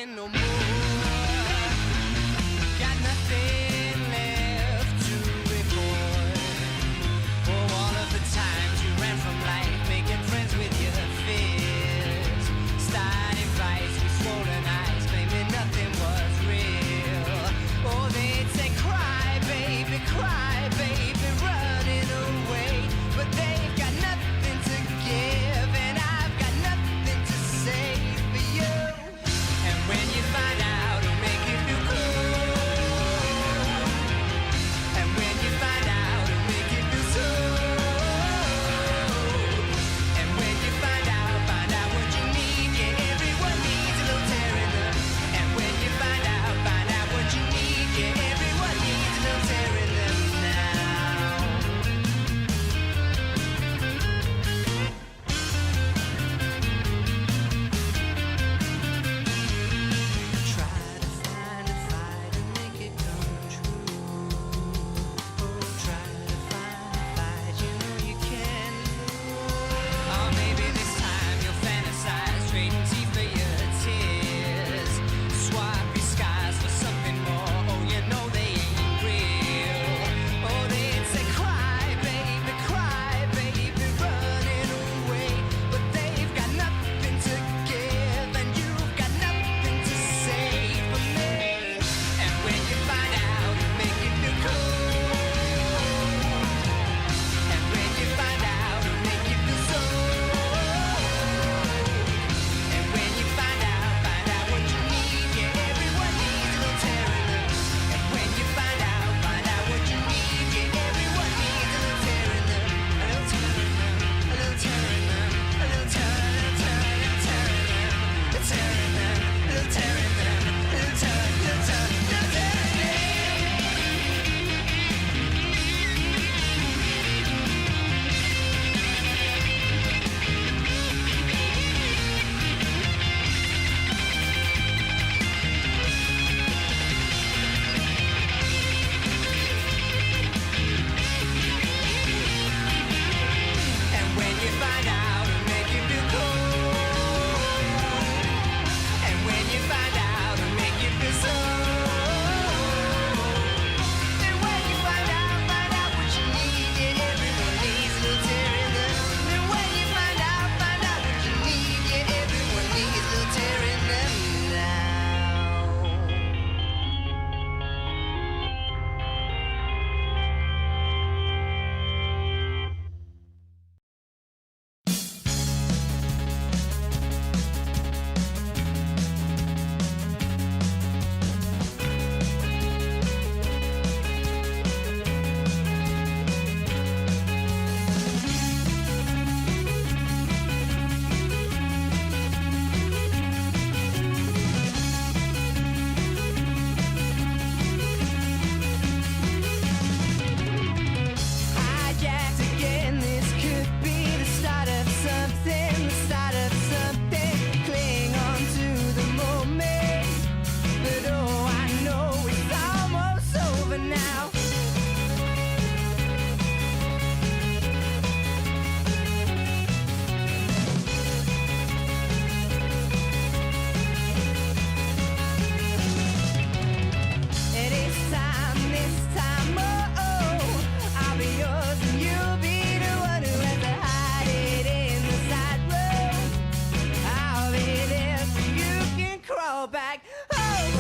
fighting no more. Got nothing left to report. For all of the times you ran from life, making friends with your fears, starting fights with swollen eyes, claiming nothing was real. Oh, they'd say cry baby, running away, but they've got nothing to give, and I've got nothing to say for you. And when you find out, it'll make you feel cool. And when you find out, it'll make you feel so. And when you find out what you need. Yeah, everyone needs a little tearing up. And when you find out what you need. Yeah, everyone needs a little tearing up now. Try to find a fight and make it come true. Oh, try to find a fight, you know you can lose. Or maybe this time you'll fantasize, trading teeth for your tears. Swap your skies for something more. Oh, you know they ain't real. Oh, they'd say cry baby, running away, but they've got nothing to give, and you've got nothing to say for me. And when you find out, it'll make you feel cool. And when you find out, it'll make you feel so. And when you find out what you need. Yeah, everyone needs a little tearing up. And when you find out what you need. Yeah, everyone needs a little tearing up. A little tearing up, a little tearing up, a little tearing up, tearing up, tearing up, a little tearing up, a little tearing up, little tearing And when you find out, it'll make you feel cool. And when you find out, it'll make you feel so. And when you find out what you need. Yeah, everyone needs a little tearing up. And when you find out what you need. Yeah, everyone needs a little tearing up now. Hijacked again, this could be the start of something, Cling on to the moment, but oh, I know it's almost over now. This time, oh, I'll be yours and you'll be the one who has to hide it in the side room. I'll be there so you can crawl back home.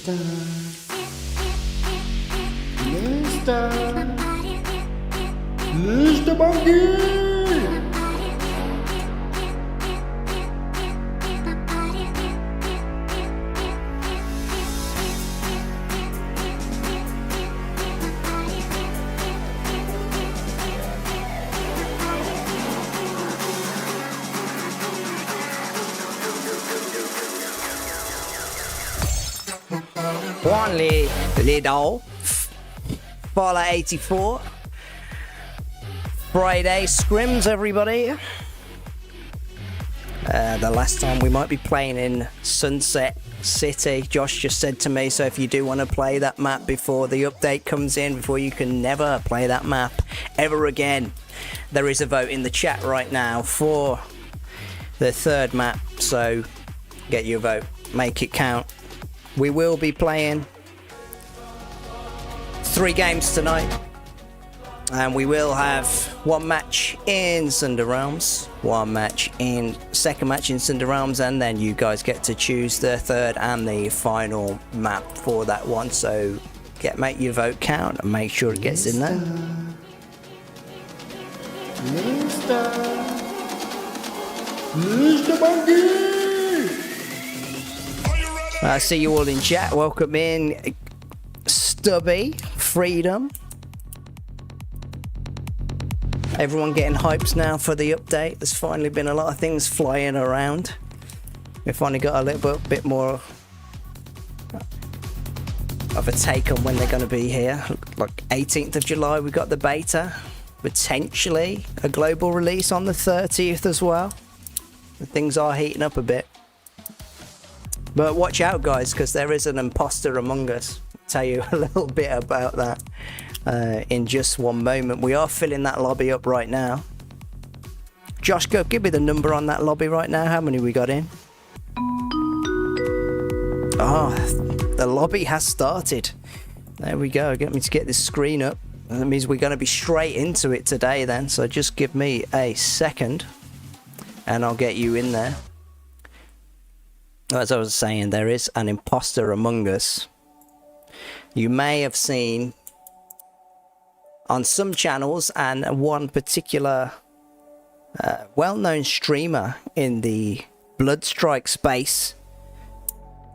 ListerBungi! One little Farlight 84 Friday scrims, everybody. The last time we might be playing in Sunset City, Josh just said to me, so if you do want to play that map before the update comes in, before you can never play that map ever again, there is a vote in the chat right now for the third map, so get your vote, make it count. We will be playing 3 games tonight, and we will have 1 match in Cinder Realms, 1 match in second match in Cinder Realms, and then you guys get to choose the third and the final map for that one. So make your vote count and make sure it gets in there. ListerBungi! I see you all in chat. Welcome in, Stubby, Freedom. Everyone getting hyped now for the update. There's finally been a lot of things flying around. We finally got a little bit more of a take on when they're going to be here. Like 18th of July, we got the beta. Potentially a global release on the 30th as well. Things are heating up a bit. But watch out, guys, because there is an imposter among us. I'll tell you a little bit about that in just one moment. We are filling that lobby up right now. Josh, go give me the number on that lobby right now. How many we got in? Oh, the lobby has started. There we go. Get me to get this screen up. That means we're going to be straight into it today then. So just give me a second and I'll get you in there. As I was saying, there is an imposter among us. You may have seen on some channels, and one particular well-known streamer in the Bloodstrike space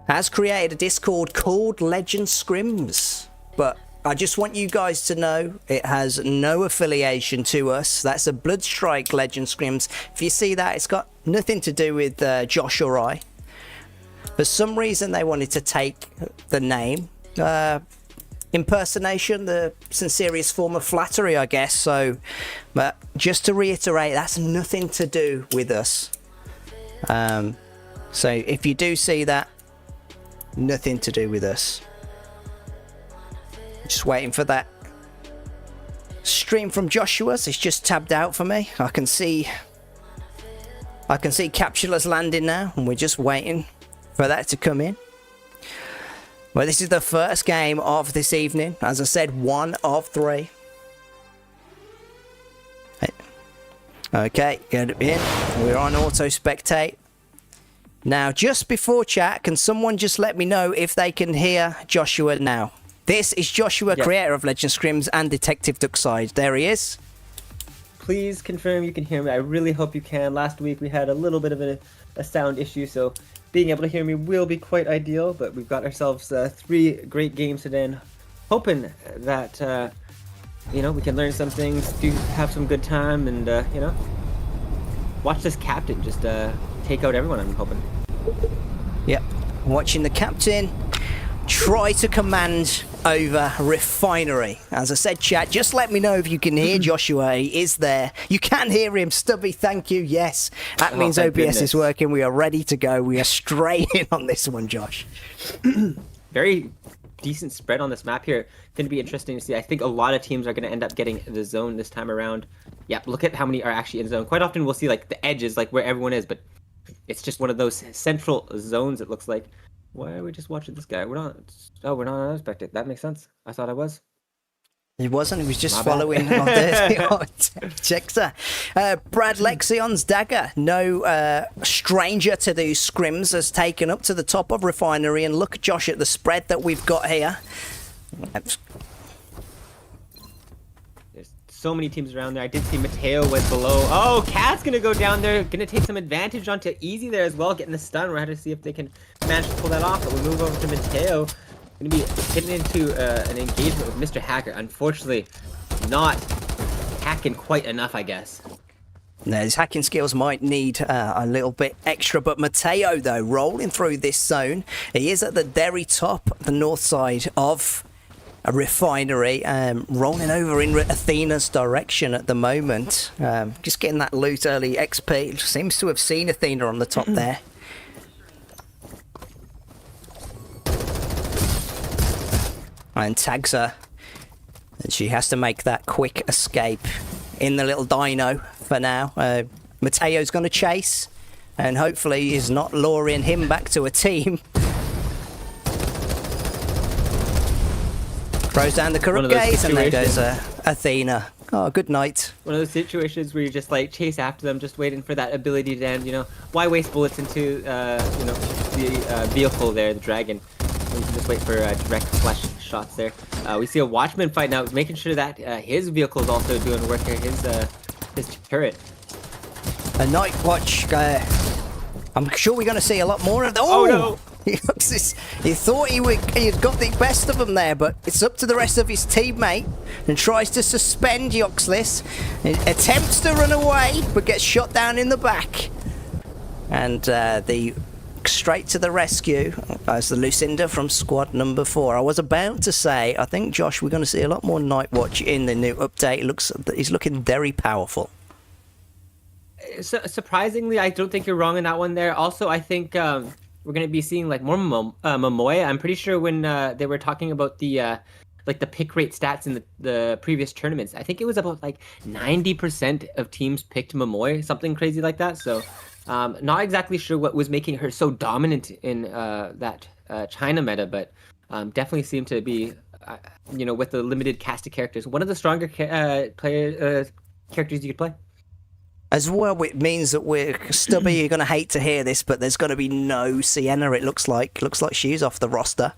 has created a Discord called Legend Scrims. But I just want you guys to know it has no affiliation to us. That's a Bloodstrike Legend Scrims. If you see that, it's got nothing to do with Josh or I. For some reason, they wanted to take the name. Impersonation, the sincerest form of flattery, I guess. So, but just to reiterate, that's nothing to do with us. So if you do see that, nothing to do with us. Just waiting for that stream from Joshua. So it's just tabbed out for me. I can see Capsula's landing now, and we're just waiting for that to come in. Well, this is the first game of this evening. As I said, 1 of 3. Okay, get it in. We're on auto spectate. Now, just before chat, can someone just let me know if they can hear Joshua now? This is Joshua, yep, creator of Legend Scrims and Detective Duckside. There he is. Please confirm you can hear me. I really hope you can. Last week we had a little bit of a sound issue, so being able to hear me will be quite ideal, but we've got ourselves 3 great games today, and hoping that, you know, we can learn some things, have some good time, and, you know, watch this captain just take out everyone, I'm hoping. Yep, watching the captain try to command over Refinery. As I said, chat, just let me know if you can hear Joshua. He is there. You can hear him. Stubby, thank you. Yes, that means OBS is working. We are ready to go. We are straight in on this one, Josh. Very decent spread on this map here. Going to be interesting to see. I think a lot of teams are going to end up getting the zone this time around. Yeah, look at how many are actually in zone. Quite often we'll see like the edges, like where everyone is, but it's just one of those central zones, it looks like. Why are we just watching this guy? We're not... Oh, we're not uninspected. That makes sense. I thought I was. He wasn't. He was just My following on the Jexer. Brad Lexion's dagger. No stranger to these scrims, has taken up to the top of Refinery. And look, Josh, at the spread that we've got here. There's so many teams around there. I did see Mateo was below. Oh, Cat's gonna go down there. Gonna take some advantage onto Easy there as well, getting the stun. We're going to see if they can manage to pull that off. But we move over to Mateo. Going to be getting into an engagement with Mr. Hacker. Unfortunately, not hacking quite enough, I guess. Now, his hacking skills might need a little bit extra, but Mateo, though, rolling through this zone. He is at the very top, the north side of a Refinery, rolling over in Athena's direction at the moment. Just getting that loot early XP. Seems to have seen Athena on the top there. And tags her. And she has to make that quick escape in the little dino for now. Mateo's going to chase. And hopefully is not luring him back to a team. Throws down the corrupt gaze, and there goes Athena. Oh, good night. One of those situations where you just like chase after them, just waiting for that ability to end. You know, why waste bullets into you know, the vehicle there, the dragon? We can just wait for direct flash shots there. We see a Watchman fight now, making sure that his vehicle is also doing work here. His turret. A night watch. I'm sure we're going to see a lot more of them. Oh no! He thought he had got the best of him there, but it's up to the rest of his teammate, and tries to suspend Yoxlis. Attempts to run away, but gets shot down in the back. And the straight to the rescue as the Lucinda from squad number 4. I was about to say, I think, Josh, we're going to see a lot more Night Watch in the new update. He's looking very powerful. Surprisingly, I don't think you're wrong in that one there. Also, I think we're going to be seeing like more Momoya. I'm pretty sure when they were talking about the like the pick rate stats in the previous tournaments, I think it was about like 90% of teams picked Momoy, something crazy like that. So not exactly sure what was making her so dominant in that China meta, but definitely seemed to be, you know, with the limited cast of characters, one of the stronger characters you could play. As well, it means that Stubby, you're going to hate to hear this, but there's going to be no Sienna, it looks like. Looks like she's off the roster.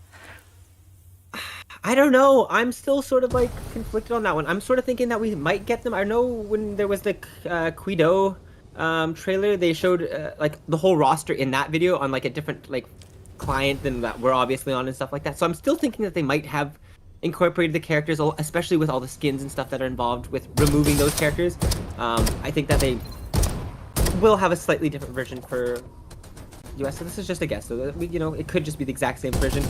I don't know. I'm still sort of like conflicted on that one. I'm sort of thinking that we might get them. I know when there was the Quido trailer, they showed like the whole roster in that video on like a different like client than that we're obviously on and stuff like that. So I'm still thinking that they might have incorporated the characters, especially with all the skins and stuff that are involved with removing those characters. I think that they will have a slightly different version for US. So this is just a guess. So you know, it could just be the exact same version,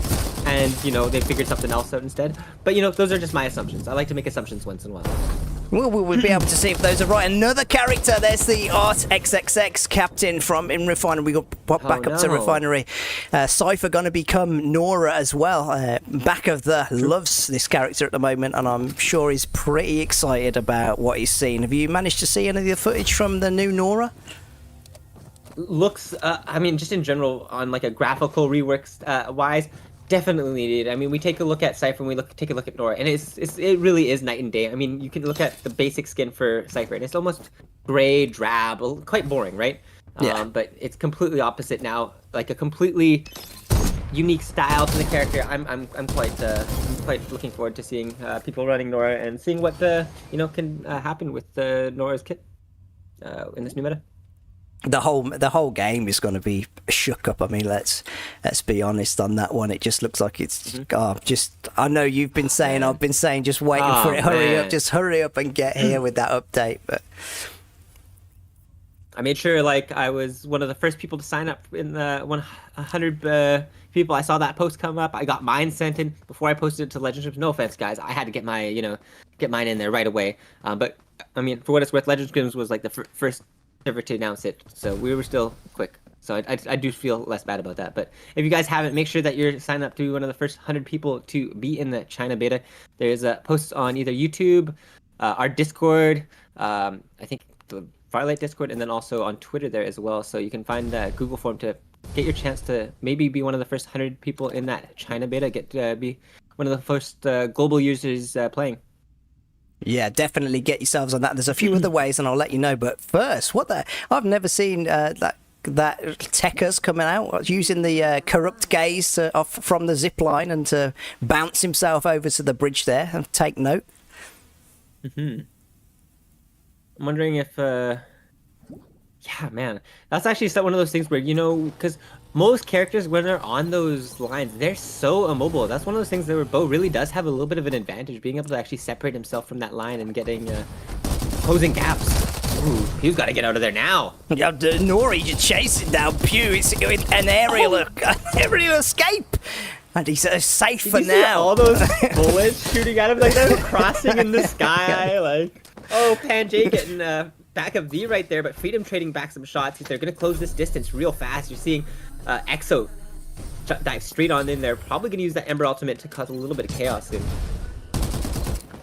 and you know, they figured something else out instead. But you know, those are just my assumptions. I like to make assumptions once in a while. Well, we'll be able to see if those are right. Another character. There's the Art XXX captain from in Refinery. We got popped back up to Refinery. Cypher going to become Nora as well. Back of the loves this character at the moment, and I'm sure he's pretty excited about what he's seen. Have you managed to see any of the footage from the new Nora? Looks, I mean, just in general, on like a graphical reworks wise, definitely needed. I mean, we take a look at Cypher and we take a look at Nora, and it really is night and day. I mean, you can look at the basic skin for Cypher, and it's almost gray, drab, quite boring, right? Yeah. But it's completely opposite now, like a completely unique style to the character. I'm quite looking forward to seeing people running Nora and seeing what can happen with Nora's kit in this new meta. The whole game is going to be shook up. I mean, let's be honest on that one. It just looks like it's I know you've been saying, I've been saying, just waiting for it. Hurry up and get here with that update. But I made sure like I was one of the first people to sign up in the 100 people. I saw that post come up. I got mine sent in before I posted it to Legends Scrims. No offense, guys. I had to get mine in there right away. But I mean, for what it's worth, Legends Scrims was like the first server to announce it, so we were still quick. So I do feel less bad about that. But if you guys haven't, make sure that you're signed up to be one of the first 100 people to be in the China beta. There's posts on either YouTube, our Discord, I think the Farlight Discord, and then also on Twitter there as well. So you can find a Google form to get your chance to maybe be one of the first 100 people in that China beta, get to be one of the first global users playing. Yeah, definitely get yourselves on that. There's a few other ways, and I'll let you know. But first, what the? I've never seen that Tekker's coming out using the corrupt gaze off from the zip line and to bounce himself over to the bridge there and take note. I'm wondering if, yeah, man, that's actually one of those things where, you know, because most characters, when they're on those lines, they're so immobile. That's one of those things that where Bo really does have a little bit of an advantage, being able to actually separate himself from that line and getting closing gaps. Ooh, Pew's got to get out of there now. Yeah, Nori just chasing down Pew. It's an aerial escape. And he's safe for now. All those bullets shooting at him, like they're crossing in the sky. Like, oh, Panjay getting back of V right there, but Freedom trading back some shots. They're going to close this distance real fast. You're seeing Exo dive straight on in there. Probably going to use that Ember ultimate to cause a little bit of chaos soon.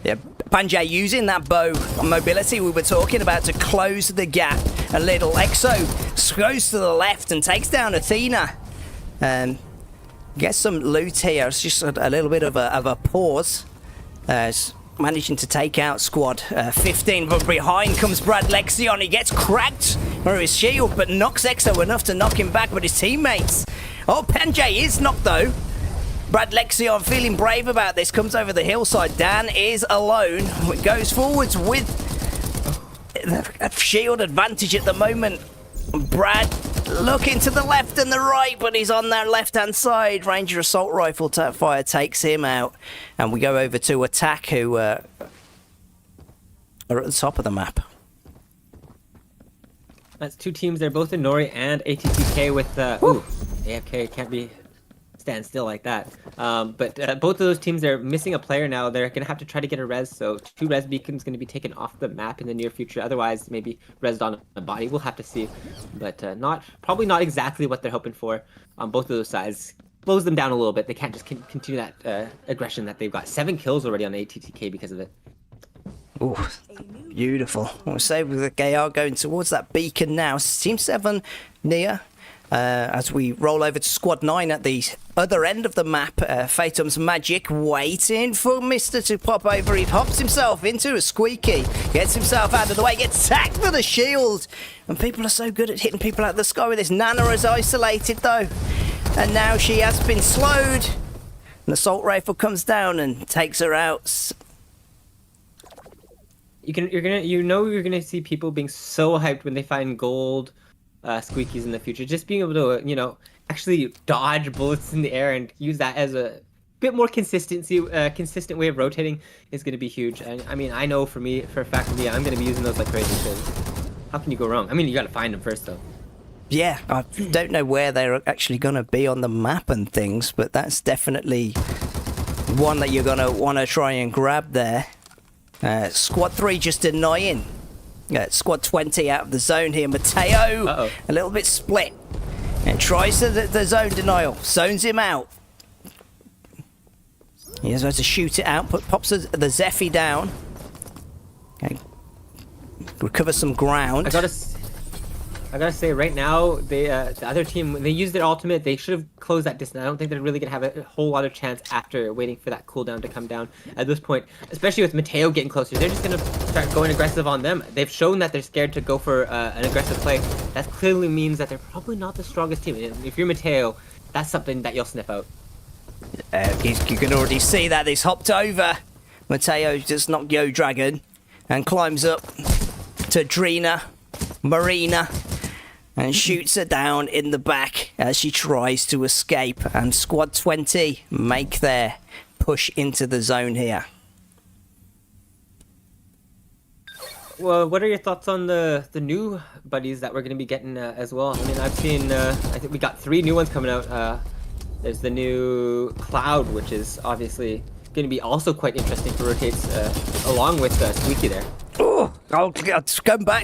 Yeah, Panjay using that bow mobility we were talking about to close the gap a little. Exo goes to the left and takes down Athena. Gets some loot here. It's just a little bit of a pause. Managing to take out squad 15, but behind comes Brad Lexion. He gets cracked for his shield, but knocks Exo enough to knock him back, but his teammates. Oh, Panjay is knocked though. Brad Lexion feeling brave about this, comes over the hillside. Dan is alone. Goes forwards with a shield advantage at the moment. Brad looking to the left and the right, but he's on that left-hand side. Ranger assault rifle fire takes him out. And we go over to attack, who are at the top of the map. That's two teams. They're both in Nori and ATTK with... ooh, AFK can't be stand still like that. But both of those teams, they're missing a player now. They're going to have to try to get a res. So 2 res beacons going to be taken off the map in the near future. Otherwise, maybe resed on a body. We'll have to see. But probably not exactly what they're hoping for on both of those sides. Slows them down a little bit. They can't just continue that aggression that they've got. 7 kills already on ATTK because of it. Ooh, beautiful. We'll say they are going towards that beacon now. Team 7 near. As we roll over to Squad 9 at the other end of the map, Fatum's Magic waiting for Mister to pop over. He pops himself into a squeaky, gets himself out of the way, gets attacked for the shield. And people are so good at hitting people out of the sky with this. Nana is isolated though. And now she has been slowed. An assault rifle comes down and takes her out. You're gonna see people being so hyped when they find gold squeakies in the future. Just being able to, you know, actually dodge bullets in the air and use that as a bit more consistent way of rotating is going to be huge. And I mean, I know for a fact, I'm going to be using those like crazy. Because how can you go wrong? I mean, you got to find them first, though. Yeah, I don't know where they're actually going to be on the map and things, but that's definitely one that you're going to want to try and grab there. Squad 3 just denying. Squad 20 out of the zone here. Mateo, a little bit split. And tries the zone denial. Zones him out. He has to shoot it out. Pops the Zephy down. Okay. Recover some ground. I gotta say, right now, the other team, when they used their ultimate, they should have closed that distance. I don't think they're really gonna have a whole lot of chance after waiting for that cooldown to come down at this point, especially with Mateo getting closer. They're just gonna start going aggressive on them. They've shown that they're scared to go for an aggressive play. That clearly means that they're probably not the strongest team. And if you're Mateo, that's something that you'll sniff out. You can already see that he's hopped over. Mateo just knocked Yo Dragon and climbs up to Drina, Marina, and shoots her down in the back as she tries to escape. And Squad 20 make their push into the zone here. Well, what are your thoughts on the new buddies that we're going to be getting as well? I mean, I've seen, I think we got 3 new ones coming out. There's the new Cloud, which is obviously going to be also quite interesting for rotates along with Squeaky there. Oh, I'll come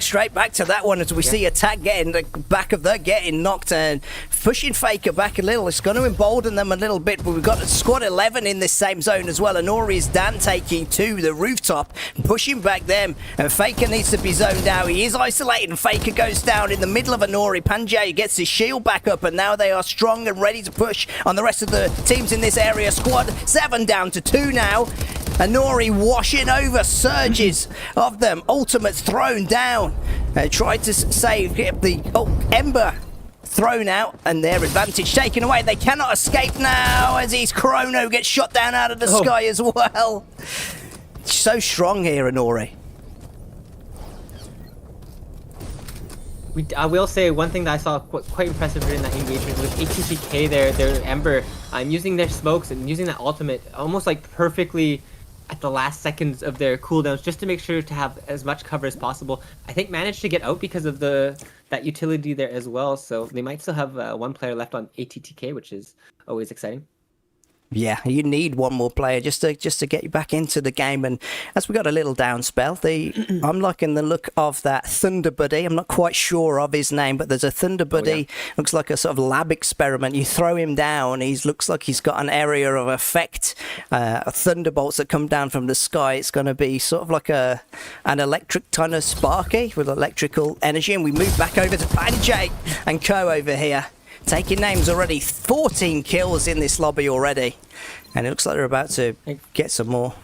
straight back to that one as we see attack getting the back of the getting knocked and pushing Faker back a little. It's going to embolden them a little bit, but we've got squad 11 in this same zone as well. And Nori's Dan taking to the rooftop, pushing back them, and Faker needs to be zoned out. He is isolated, and Faker goes down in the middle of a Nori. Panjay gets his shield back up, and now they are strong and ready to push on the rest of the teams in this area. Squad 7 down to 2 now. Anori washing over surges of them. Ultimates thrown down. Tried to save the Ember thrown out and their advantage taken away. They cannot escape now as his Chrono gets shot down out of the sky as well. So strong here, Anori. I will say one thing that I saw quite impressive in that engagement was ATTK, their Ember, using their smokes and using that ultimate almost like perfectly at the last seconds of their cooldowns just to make sure to have as much cover as possible. I think managed to get out because of that utility there as well. So they might still have one player left on ATTK, which is always exciting. Yeah, you need one more player just to get you back into the game. And as we got a little down spell, I'm liking the look of that Thunder Buddy. I'm not quite sure of his name, but there's a Thunder Buddy. Looks like a sort of lab experiment. You throw him down, looks like he's got an area of effect. Thunderbolts that come down from the sky. It's going to be sort of like an electric kind of Sparky with electrical energy. And we move back over to Panjay and Co over here. Taking names already, 14 kills in this lobby already. And it looks like they're about to get some more.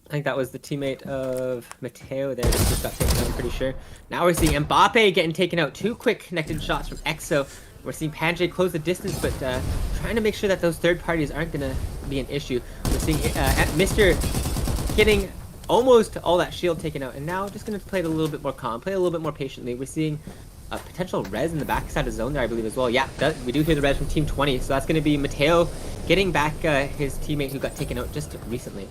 I think that was the teammate of Mateo there that just got taken out, I'm pretty sure. Now we're seeing Mbappe getting taken out. 2 quick connected shots from EXO. We're seeing Panjay close the distance, but trying to make sure that those third parties aren't going to be an issue. We're seeing Mr. getting almost all that shield taken out. And now just going to play it a little bit more calm, play a little bit more patiently. We're seeing a potential res in the backside of zone there, I believe, as well. Yeah, we do hear the res from Team 20, so that's going to be Mateo getting back his teammate who got taken out just recently.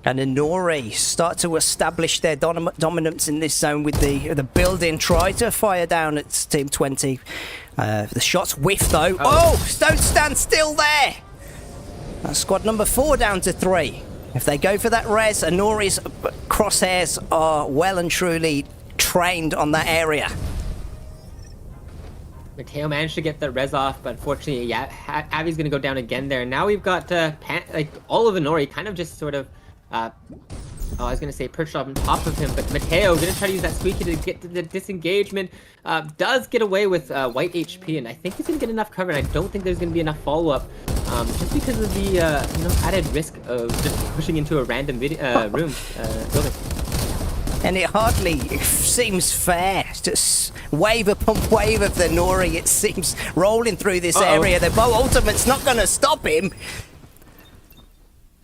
And Anori start to establish their dominance in this zone with the building. Try to fire down at Team 20. The shots whiff though. Oh, don't stand still there. That's squad number 4 down to 3. If they go for that res, Anori's crosshairs are well and truly trained on that area. Mateo managed to get the res off, but unfortunately, yeah, Avi's going to go down again there. Now we've got all of Anori kind of just sort of, I was going to say perched on top of him, but Mateo going to try to use that squeaky to get to the disengagement. Does get away with white HP, and I think he's going to get enough cover, and I don't think there's going to be enough follow-up, just because of the added risk of just pushing into a random room building. And it hardly seems fair. Just wave upon wave of the Nori, it seems, rolling through this area. The Bow Ultimate's not going to stop him.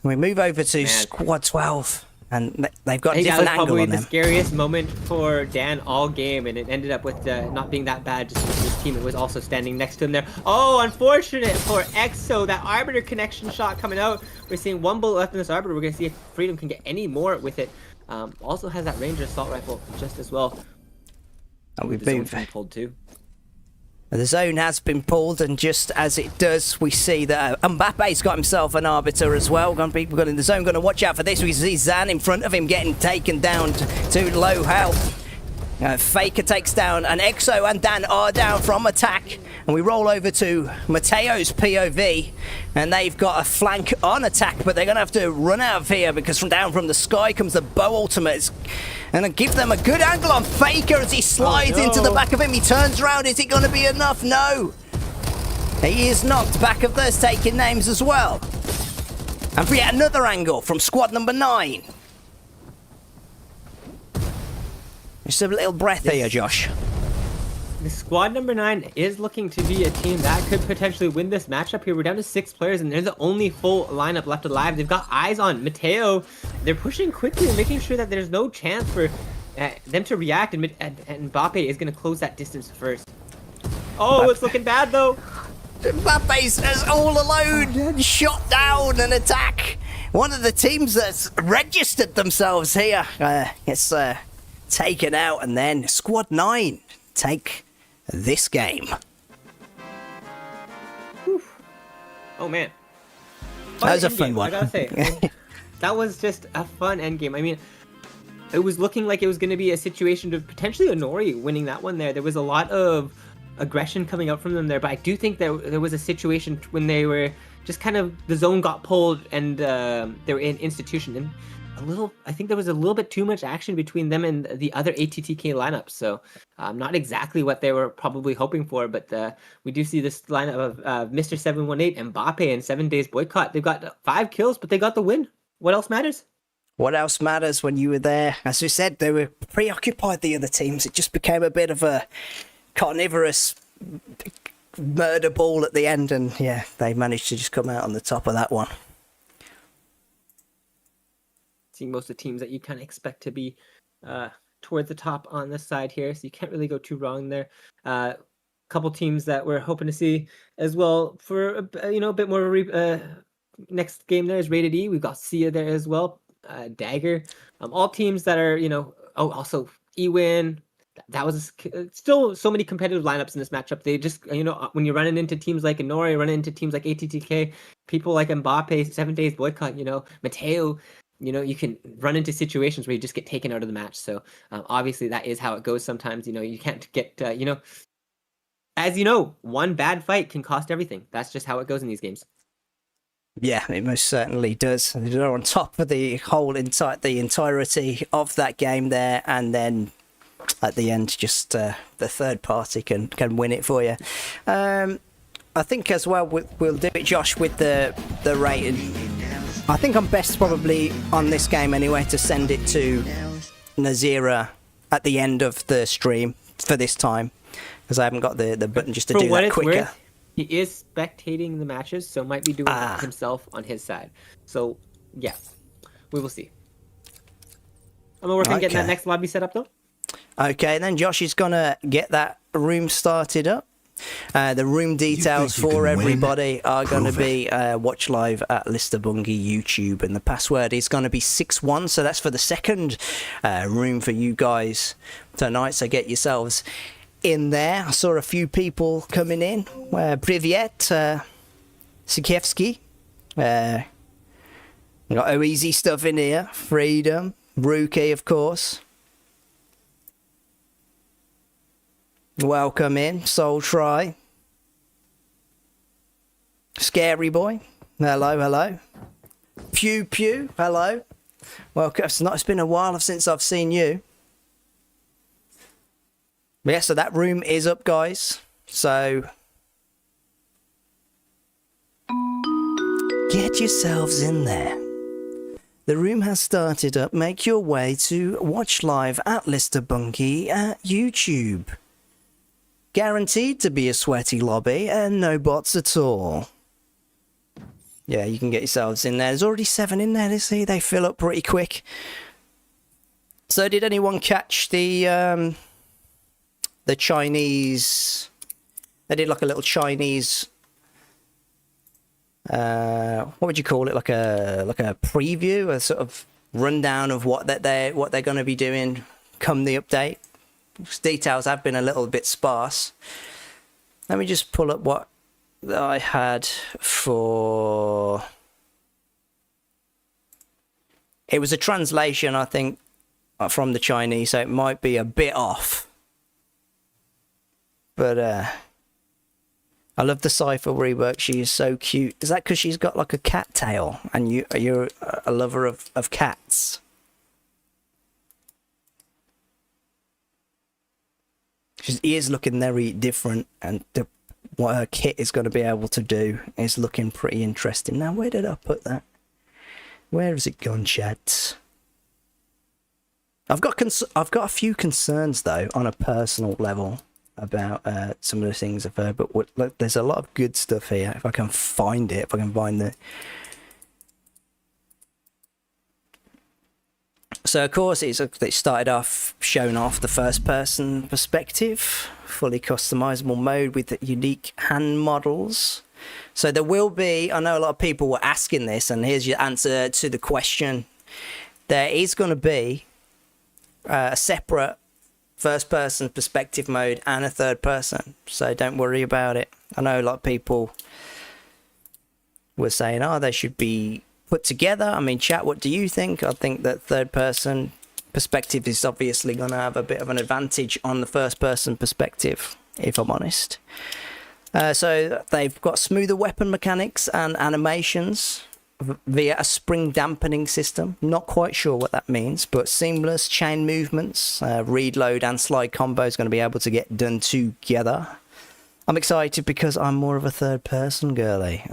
We move over to Squad 12, and they've got a different angle on them. Probably the scariest moment for Dan all game, and it ended up with not being that bad, just because his teammate was also standing next to him there. Oh, unfortunate for EXO. That Arbiter connection shot coming out. We're seeing 1 bullet left in this Arbiter. We're going to see if Freedom can get any more with it. Also has that Ranger assault rifle just as well. And we've been pulled too. The zone has been pulled, and just as it does, we see that Mbappe's got himself an Arbiter as well. People got in the zone, going to watch out for this. We see Zan in front of him getting taken down to low health. Faker takes down, and EXO and Dan are down from attack. And we roll over to Mateo's POV, and they've got a flank on attack, but they're going to have to run out of here because from the sky comes the Bow Ultimate. And give them a good angle on Faker as he slides into the back of him. He turns around. Is it going to be enough? No. He is knocked. Back of those taking names as well. And for yet another angle from squad number 9. Just a little breath here, Josh. The squad number 9 is looking to be a team that could potentially win this matchup here. We're down to 6 players, and they're the only full lineup left alive. They've got eyes on Mateo. They're pushing quickly and making sure that there's no chance for them to react, and Mbappe is going to close that distance first. Oh, it's looking bad, though. Mbappe's all alone, shot down and attack. One of the teams that's registered themselves here gets taken out, and then squad 9 take this game. Whew. Oh man, that was a fun one. I gotta say, that was just a fun endgame. I mean, it was looking like it was going to be a situation of potentially Anori winning that one there. There was a lot of aggression coming out from them there, but I do think there was a situation when they were just kind of, the zone got pulled and they were in institution, and I think there was a little bit too much action between them and the other ATTK lineups. So not exactly what they were probably hoping for, but we do see this lineup of Mr. 718, Mbappe, and 7 Days Boycott. They've got 5 kills, but they got the win. what else matters? What else matters when you were there? As we said, they were preoccupied, the other teams. It just became a bit of a carnivorous murder ball at the end, and yeah, they managed to just come out on the top of that one. Seeing most of the teams that you kind of expect to be towards the top on this side here, so you can't really go too wrong there. Couple teams that we're hoping to see as well for a bit more of a next game there is Rated E. We've got Sia there as well, Dagger. All teams that are also Ewin. That was still so many competitive lineups in this matchup. They just when you're running into teams like Inora, you're running into teams like ATTK, people like Mbappe, 7 Days Boycott, Mateo. You can run into situations where you just get taken out of the match. So obviously that is how it goes sometimes. You can't get, as one bad fight can cost everything. That's just how it goes in these games. Yeah, it most certainly does. They're on top of the entirety of that game there, and then at the end, just the third party can win it for you. I think as well we'll do it, Josh, with the rating. I think I'm best probably on this game anyway to send it to Nazira at the end of the stream for this time, because I haven't got the button just to do that quicker. Worth, he is spectating the matches, so might be doing it himself on his side. So yeah, we will see. I'm gonna work on getting that next lobby set up though. Okay, then Josh is gonna get that room started up. The room details for everybody are going to be watch live at ListerBungi YouTube, and the password is going to be 61. So that's for the second room for you guys tonight. So get yourselves in there. I saw a few people coming in. Privyet, Sikievsky. Got easy stuff in here. Freedom, Rookie, of course. Welcome in, Soul Try. Scary Boy. Hello. Pew Pew. Hello. Welcome. It's been a while since I've seen you. Yeah, so that room is up, guys. So get yourselves in there. The room has started up. Make your way to watch live at ListerBungi at YouTube. Guaranteed to be a sweaty lobby and no bots at all. Yeah, you can get yourselves in there. There's already 7 in there, see? They fill up pretty quick. So did anyone catch the Chinese... They did like a little Chinese... what would you call it? Like a preview, a sort of rundown of what they're going to be doing come the update. Details have been a little bit sparse. Let me just pull up what I had for... It was a translation, I think, from the Chinese, so it might be a bit off. But I love the Cypher rework. She is so cute. Is that because she's got like a cat tail and you're a lover of cats? She is looking very different, and what her kit is going to be able to do is looking pretty interesting. Now, where did I put that? Where has it gone, chads? I've got a few concerns though on a personal level about some of the things I've heard, but look, there's a lot of good stuff here. If I can find it, if I can find the... So of course it started off showing off the first person perspective, fully customizable mode with the unique hand models. So there will be, I know a lot of people were asking this, and here's your answer to the question. There is going to be a separate first person perspective mode and a third person, so don't worry about it. I know a lot of people were saying, oh, they should be put together. I mean, chat, what do you think? I think that third person perspective is obviously going to have a bit of an advantage on the first person perspective, if I'm honest. So they've got smoother weapon mechanics and animations via a spring dampening system. Not quite sure what that means, but seamless chain movements, read, load and slide combo is going to be able to get done together. I'm excited because I'm more of a third person girly.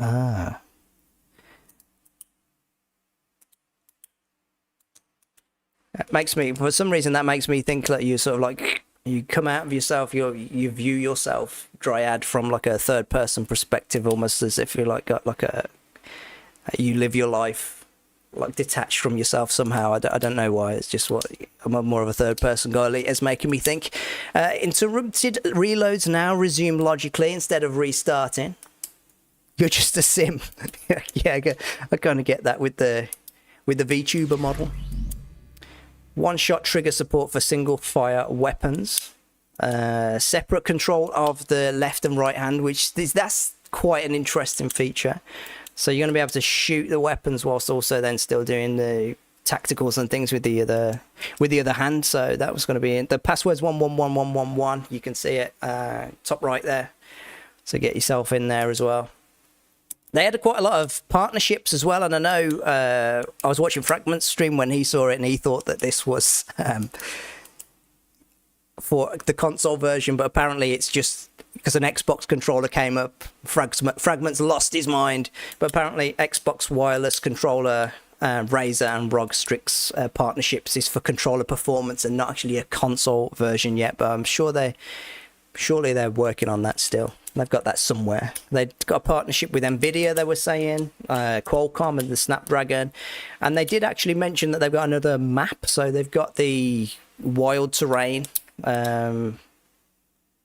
It makes me, for some reason, that makes me think that you sort of like, you come out of yourself, you view yourself, Dryad, from like a third person perspective, almost as if you're like got like you live your life like detached from yourself somehow. I don't know why. It's just what I'm more of a third person guy. It's making me think. Interrupted reloads now resume logically instead of restarting. You're just a sim. Yeah, I kind of get that with the VTuber model. One-shot trigger support for single-fire weapons. Separate control of the left and right hand, that's quite an interesting feature. So you're going to be able to shoot the weapons whilst also then still doing the tacticals and things with the other hand. So that was going to be in. The password's 111111. You can see it top right there. So get yourself in there as well. They had quite a lot of partnerships as well, and I know I was watching Fragment's stream when he saw it, and he thought that this was for the console version, but apparently it's just because an Xbox controller came up. Fragment's lost his mind, but apparently Xbox wireless controller, Razer and ROG Strix partnerships is for controller performance and not actually a console version yet, but I'm sure surely they're working on that still. They've got that somewhere. They've got a partnership with Nvidia, they were saying, Qualcomm and the Snapdragon. And they did actually mention that they've got another map. So they've got the wild terrain, a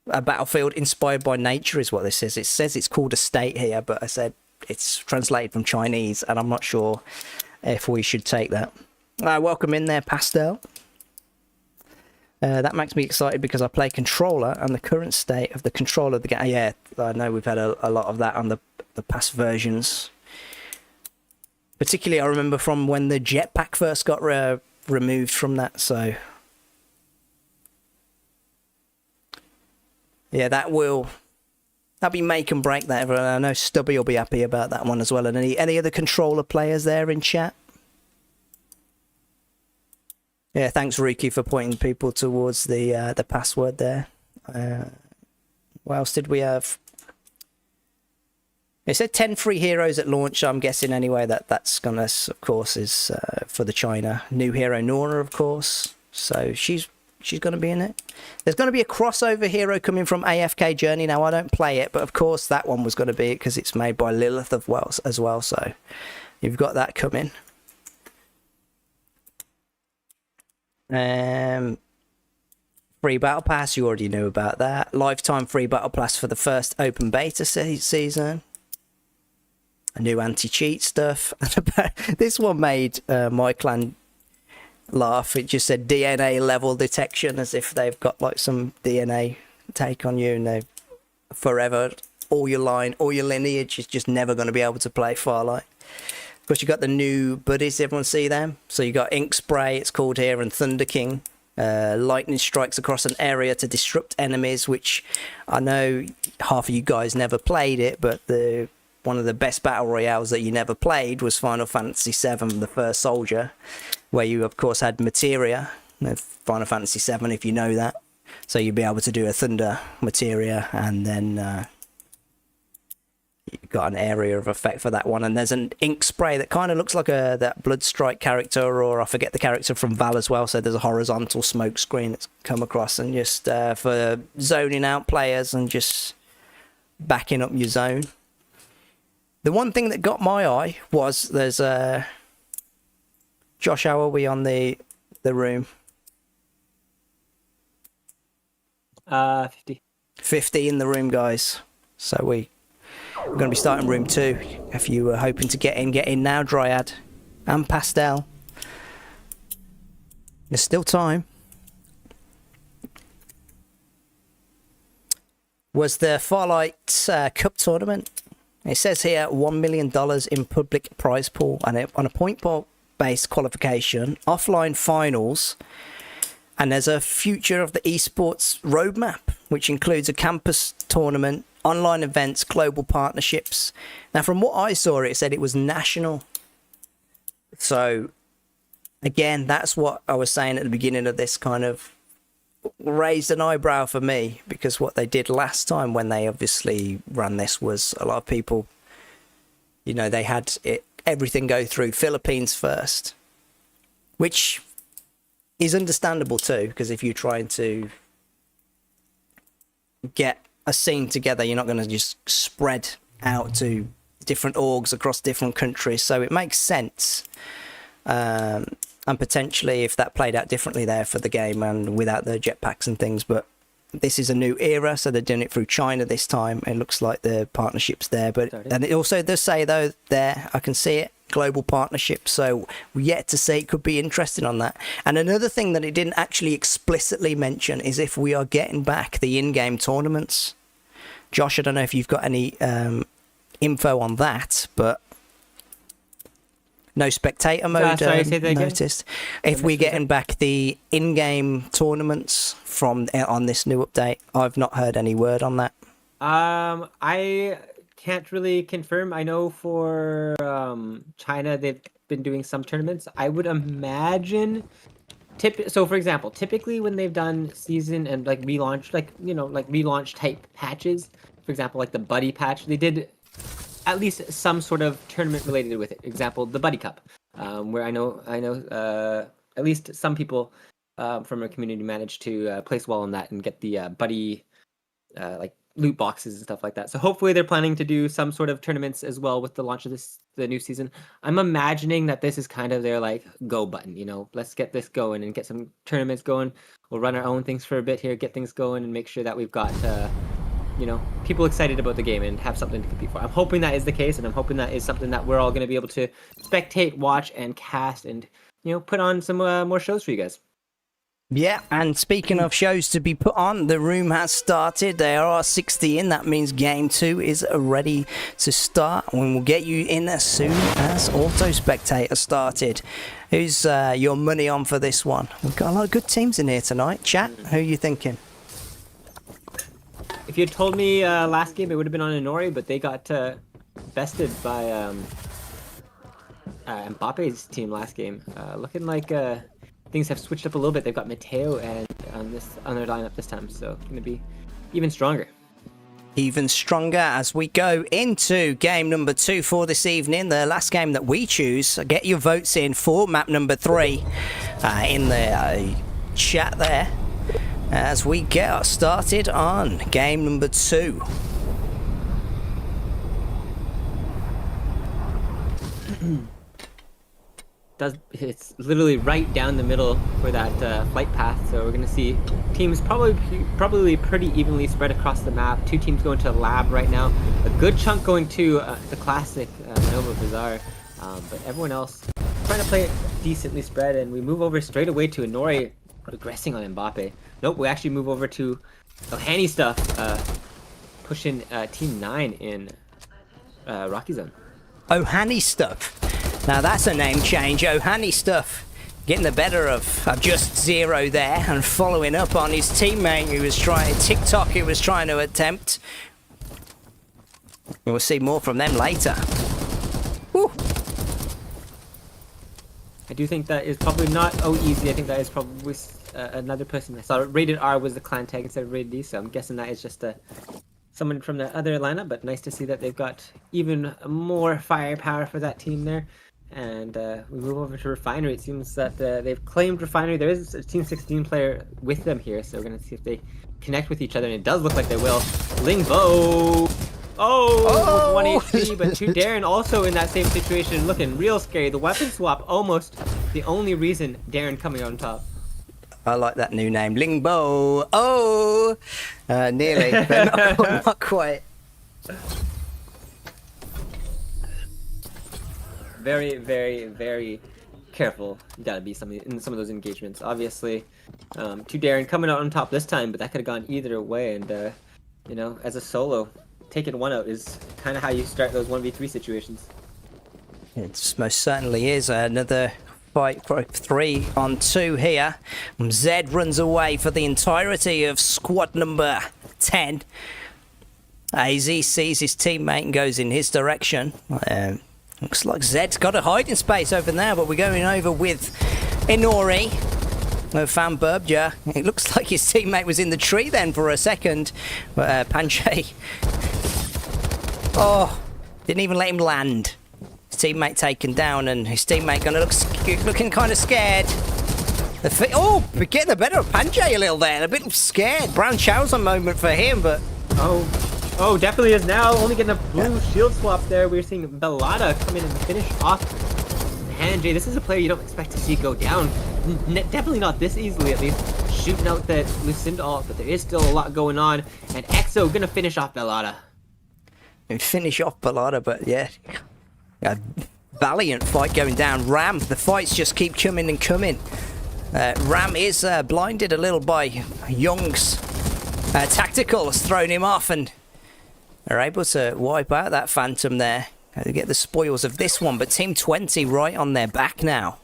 battlefield inspired by nature is what this says. It says it's called a state here, but I said it's translated from Chinese, and I'm not sure if we should take that. Welcome in there, Pastel. That makes me excited because I play controller and the current state of the controller of the game. Yeah, I know we've had a lot of that on the past versions. Particularly, I remember from when the jetpack first got removed from that. So, yeah, that'll be make and break that. I know Stubby will be happy about that one as well. And any other controller players there in chat? Yeah, thanks, Riki, for pointing people towards the password there. What else did we have? It said 10 free heroes at launch. I'm guessing anyway that's gonna, of course, is for the China. New hero Nora, of course. So she's gonna be in it. There's gonna be a crossover hero coming from AFK Journey. Now I don't play it, but of course that one was gonna be it because it's made by Lilith as well. So you've got that coming. Free battle pass, you already knew about that. Lifetime free battle pass for the first open beta season. A new anti-cheat stuff. This one made my clan laugh. It just said DNA level detection, as if they've got like some DNA take on you, and they forever all your lineage is just never going to be able to play Farlight. Of course, you got the new buddies. Everyone see them? So you got Ink Spray, it's called here, and Thunder King. Lightning strikes across an area to disrupt enemies, which I know half of you guys never played it, but one of the best battle royales that you never played was Final Fantasy VII: The First Soldier, where you, of course, had materia. Final Fantasy VII, if you know that. So you'd be able to do a thunder materia, and then you've got an area of effect for that one. And there's an ink spray that kind of looks like that Bloodstrike character, or I forget the character from Val as well. So there's a horizontal smoke screen that's come across, and just for zoning out players and just backing up your zone. The one thing that got my eye was there's Josh, how are we on the room? 50. 50 in the room, guys. So we're going to be starting room 2. If you were hoping to get in now, Dryad and Pastel. There's still time. Was the Farlight Cup tournament. It says here $1 million in public prize pool, and on a point-based qualification, offline finals, and there's a future of the esports roadmap, which includes a campus tournament, online events, global partnerships. Now, from what I saw, it said it was national. So, again, that's what I was saying at the beginning of this, kind of raised an eyebrow for me, because what they did last time when they obviously ran this was a lot of people, you know, they had everything go through Philippines first, which is understandable too, because if you're trying to get a scene together, you're not going to just spread out to different orgs across different countries, so it makes sense. And potentially if that played out differently there for the game and without the jetpacks and things, but this is a new era, so they're doing it through China this time. It looks like the partnership's there, but and it also does say though there, I can see it, global partnership, so we're yet to see. It could be interesting on that. And another thing that it didn't actually explicitly mention is if we are getting back the in-game tournaments. Josh, I don't know if you've got any info on that, but no spectator mode noticed. If we're getting back the in-game tournaments from on this new update, I've not heard any word on that. I can't really confirm. I know for China, they've been doing some tournaments. I would imagine. So, for example, typically when they've done season and like relaunch, like relaunch type patches, for example, like the Buddy patch, they did at least some sort of tournament related with it. Example, the Buddy Cup, where I know at least some people from our community managed to place well on that and get the Buddy like loot boxes and stuff like that. So hopefully they're planning to do some sort of tournaments as well with the launch of the new season. I'm imagining that this is kind of their like go button, let's get this going and get some tournaments going. We'll run our own things for a bit here, get things going, and make sure that we've got people excited about the game and have something to compete for. I'm hoping that is the case, and I'm hoping that is something that we're all going to be able to spectate, watch, and cast, and put on some more shows for you guys. Yeah, and speaking of shows to be put on, the room has started. There are 60 in. That means game 2 is ready to start. And we'll get you in as soon as Auto Spectator started. Who's your money on for this one? We've got a lot of good teams in here tonight. Chat, who are you thinking? If you had told me last game, it would have been on Inori, but they got bested by Mbappe's team last game. Looking like things have switched up a little bit. They've got Mateo and on their lineup this time, so it's going to be even stronger. Even stronger as we go into game number 2 for this evening, the last game that we choose. Get your votes in for map number 3 in the chat there as we get started on game number 2. It's literally right down the middle for that flight path, so we're gonna see teams probably pretty evenly spread across the map. 2 teams going to lab right now, a good chunk going to the classic Nova Bazaar, but everyone else trying to play it decently spread. And we move over straight away to Inori regressing on Mbappe. Nope, we actually move over to Ohani stuff, pushing team 9 in Rocky Zone. Ohani stuff. Now that's a name change. Ohani stuff getting the better of Just Zero there and following up on his teammate who was trying to attempt. We'll see more from them later. Woo. I do think that is probably not easy. I think that is probably another person. I saw Rated R was the clan tag instead of Rated D, so I'm guessing that is just someone from the other lineup, but nice to see that they've got even more firepower for that team there. And we move over to Refinery. It seems that they've claimed Refinery. There is a Team 16 player with them here, so we're going to see if they connect with each other, and it does look like they will. Lingbo! Oh! 1 HP, but 2 Darren also in that same situation, looking real scary. The weapon swap, almost the only reason Darren coming on top. I like that new name, Lingbo. Oh! Nearly, but not quite. Very, very, very careful. You gotta be in some of those engagements. Obviously, 2 Darren coming out on top this time, but that could have gone either way. And as a solo, taking one out is kind of how you start those 1v3 situations. It most certainly is. Another fight for 3 on 2 here. Zed runs away for the entirety of squad number 10. AZ sees his teammate and goes in his direction. Looks like Zed's got a hiding space over there, but we're going over with Inori. Fan Burbja. It looks like his teammate was in the tree then for a second. But Panche. Oh, didn't even let him land. His teammate taken down, and his teammate gonna looking kind of scared. Oh, we're getting the better of Panjay a little there. A bit scared. Brown Chow's a moment for him, but... Oh, definitely is now. Only getting a blue shield swap there. We're seeing Bellotta come in and finish off Panjay. This is a player you don't expect to see go down. Definitely not this easily, at least. Shooting out that Lucinda ult, but there is still a lot going on. And Exo gonna finish off Bellotta. He'd finish off Bellotta, but yeah. A valiant fight going down. Ram, the fights just keep coming and coming. Ram is blinded a little by Young's tactical has thrown him off, and they're able to wipe out that Phantom there. They get the spoils of this one, but Team 20 right on their back now.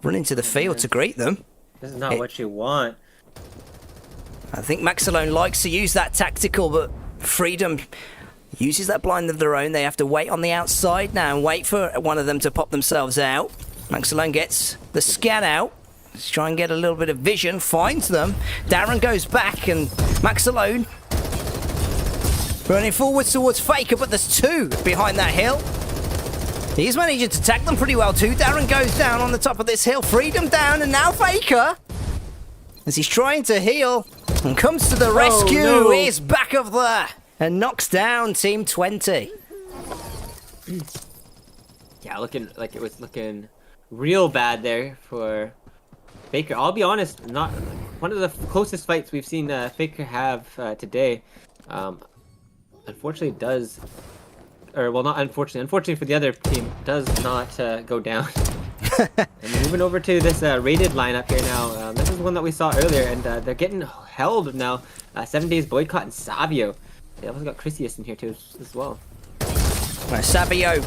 Run into the field to greet them. This is not what you want. I think Maxalone likes to use that tactical, but Freedom uses that blind of their own. They have to wait on the outside now and wait for one of them to pop themselves out. Maxalone gets the scan out. Let's try and get a little bit of vision. Finds them. Darren goes back, and Maxalone running forwards towards Faker, but there's two behind that hill. He's managing to tag them pretty well too. Darren goes down on the top of this hill. Freedom down, and now Faker, as he's trying to heal, and comes to the rescue. No. Is back of there and knocks down Team 20. Yeah, looking like it was looking real bad there for Faker. I'll be honest, not one of the closest fights we've seen Faker have today. Unfortunately, does, or well, not unfortunately. Unfortunately for the other team, does not go down. And moving over to this rated lineup here now. This is one that we saw earlier, and they're getting held now. 7 Days Boycott and Savio. They also got Chrysius in here too as well. Savio,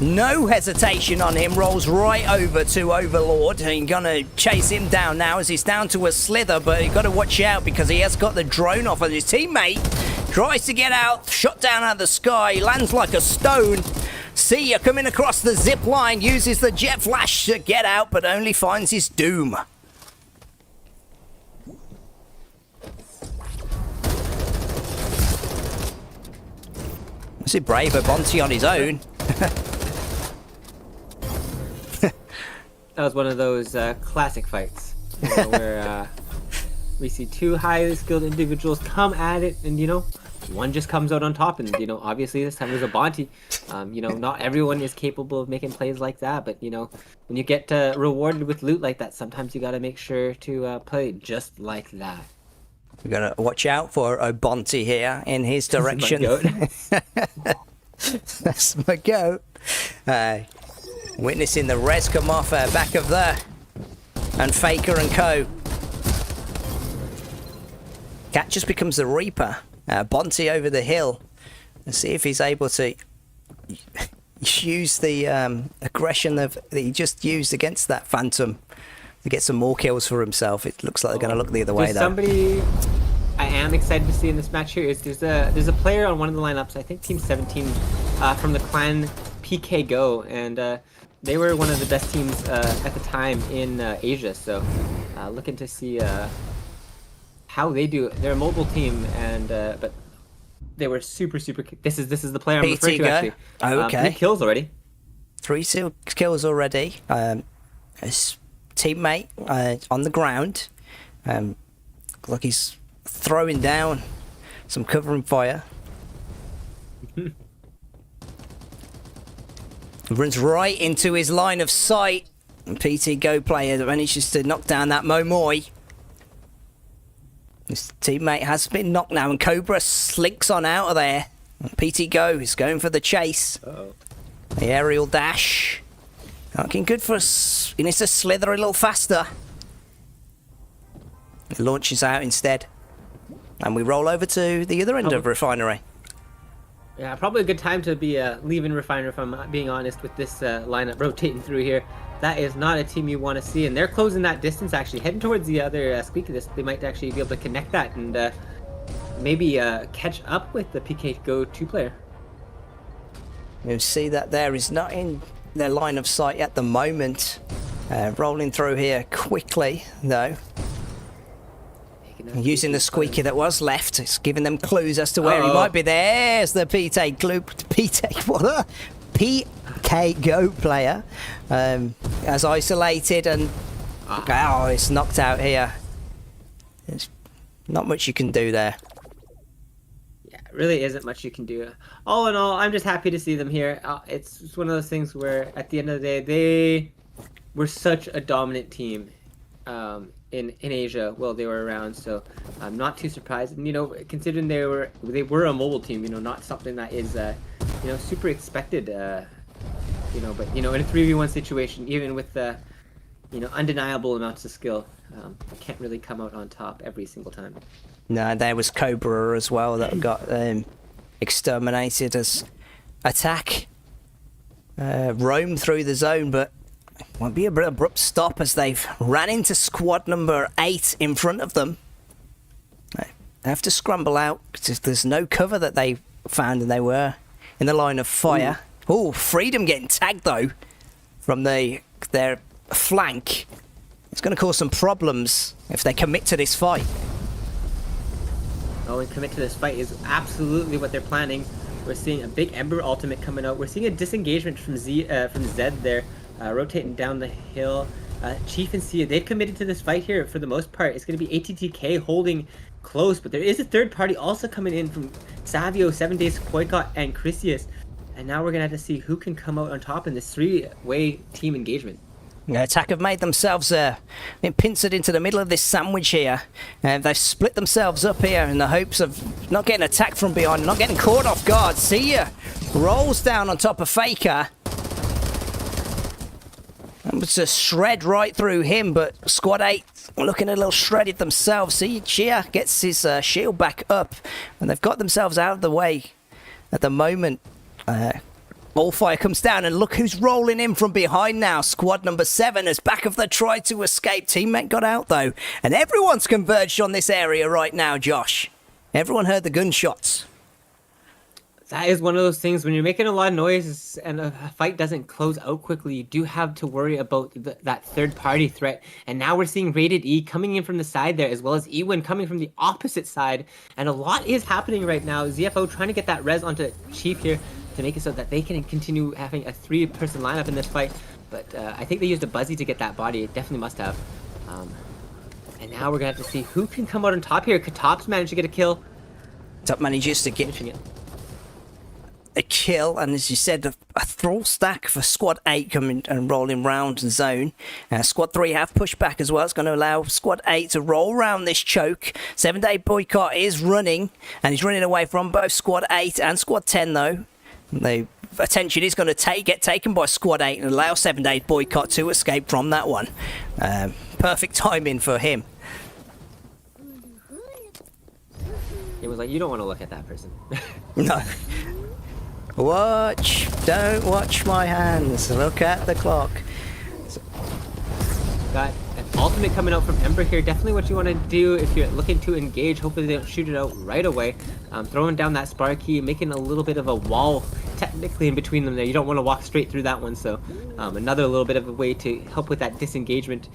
no hesitation on him, rolls right over to Overlord, and gonna chase him down now as he's down to a slither, but you got to watch out because he has got the drone off, and his teammate tries to get out, shot down out of the sky, lands like a stone. Sia coming across the zip line, uses the jet flash to get out, but only finds his doom. Is it brave Bonti on his own? That was one of those classic fights, you know, where we see two highly skilled individuals come at it, and one just comes out on top, and obviously this time it was a Bonti. Not everyone is capable of making plays like that, but when you get rewarded with loot like that, sometimes you got to make sure to play just like that. We're gonna watch out for Obonti here in his direction. That's my goat. Witnessing the res come off back of there, and Faker and co. Cat just becomes the Reaper. Bonti over the hill. Let's see if he's able to use the aggression that he just used against that Phantom to get some more kills for himself. It looks like they're going to look the other way, though. Somebody I am excited to see in this match here is there's a player on one of the lineups, I think Team 17, from the clan PK Go, and they were one of the best teams at the time in Asia. So looking to see how they do. They're a mobile team, and but they were super. This is the player I'm referring to actually. Oh, okay. 3 kills already. 3 kills already. His teammate on the ground. Look, he's throwing down some covering fire. Runs right into his line of sight. And PT Go player manages to knock down that Momoi. His teammate has been knocked now, and Cobra slinks on out of there. And PT Go is going for the chase. Uh-oh. The aerial dash. Looking good for us. He needs to slither a little faster. He launches out instead. And we roll over to the other end of Refinery. Yeah, probably a good time to be leaving Refinery, if I'm being honest, with this lineup rotating through here. That is not a team you want to see, and they're closing that distance actually, heading towards the other Squeaky. They might actually be able to connect that and maybe catch up with the PK Go 2 player. You'll see that there is not in their line of sight at the moment. Rolling through here quickly, though. Using the Squeaky that was left, it's giving them clues as to where he might be. There's the PK UK Go player as isolated, and oh, it's knocked out here. There's not much you can do there. Yeah, really isn't much you can do. All in all, I'm just happy to see them here. It's one of those things where at the end of the day, they were such a dominant team in Asia while they were around. So I'm not too surprised. And, you know, considering they were a mobile team, you know, not something that is, you know, super expected, you know, but, you know, in a 3v1 situation, even with the, you know, undeniable amounts of skill, can't really come out on top every single time. No, there was Cobra as well that got exterminated as attack roam through the zone, but won't be a bit abrupt stop as they've ran into squad number 8 in front of them. They have to scramble out because there's no cover that they found, and they were in the line of fire. Oh, Freedom getting tagged though from their flank. It's going to cause some problems if they commit to this fight. Oh, and commit to this fight is absolutely what they're planning. We're seeing a big Ember ultimate coming out. We're seeing a disengagement from Zed there, rotating down the hill. Chief and Sia, they've committed to this fight here for the most part. It's going to be ATTK holding close, but there is a third party also coming in from Savio, 7 Days Boycott, and Chrysius. And now we're going to have to see who can come out on top in this 3-way team engagement. Attack have made themselves pincered into the middle of this sandwich here, and they've split themselves up here in the hopes of not getting attacked from behind, not getting caught off guard. Sia rolls down on top of Faker. It's a shred right through him, but Squad 8 looking a little shredded themselves. See, Chia gets his shield back up, and they've got themselves out of the way at the moment. Allfire comes down, and look who's rolling in from behind now. Squad number 7 as back of the try to escape. Teammate got out though, and everyone's converged on this area right now, Josh. Everyone heard the gunshots. That is one of those things when you're making a lot of noise and a fight doesn't close out quickly, you do have to worry about that third party threat. And now we're seeing Rated E coming in from the side there, as well as Ewin coming from the opposite side. And a lot is happening right now. ZFO trying to get that res onto Chief here to make it so that they can continue having a 3-person lineup in this fight. But I think they used a Buzzy to get that body. It definitely must have. And now we're going to have to see who can come out on top here. Katop's managed to get a kill. Top manages to get a kill, and as you said, a thrall stack for Squad 8 coming and rolling round zone. Squad 3 have pushed back as well. It's going to allow Squad 8 to roll round this choke. 7 Day Boycott is running, and he's running away from both Squad 8 and Squad 10 though. The attention is going to get taken by Squad 8 and allow 7 Day Boycott to escape from that one. Perfect timing for him. It was like, you don't want to look at that person. No. Don't watch my hands. Look at the clock. Got an ultimate coming out from Ember here. Definitely what you want to do if you're looking to engage. Hopefully they don't shoot it out right away. Throwing down that Sparky, making a little bit of a wall technically in between them there. You don't want to walk straight through that one, so another little bit of a way to help with that disengagement.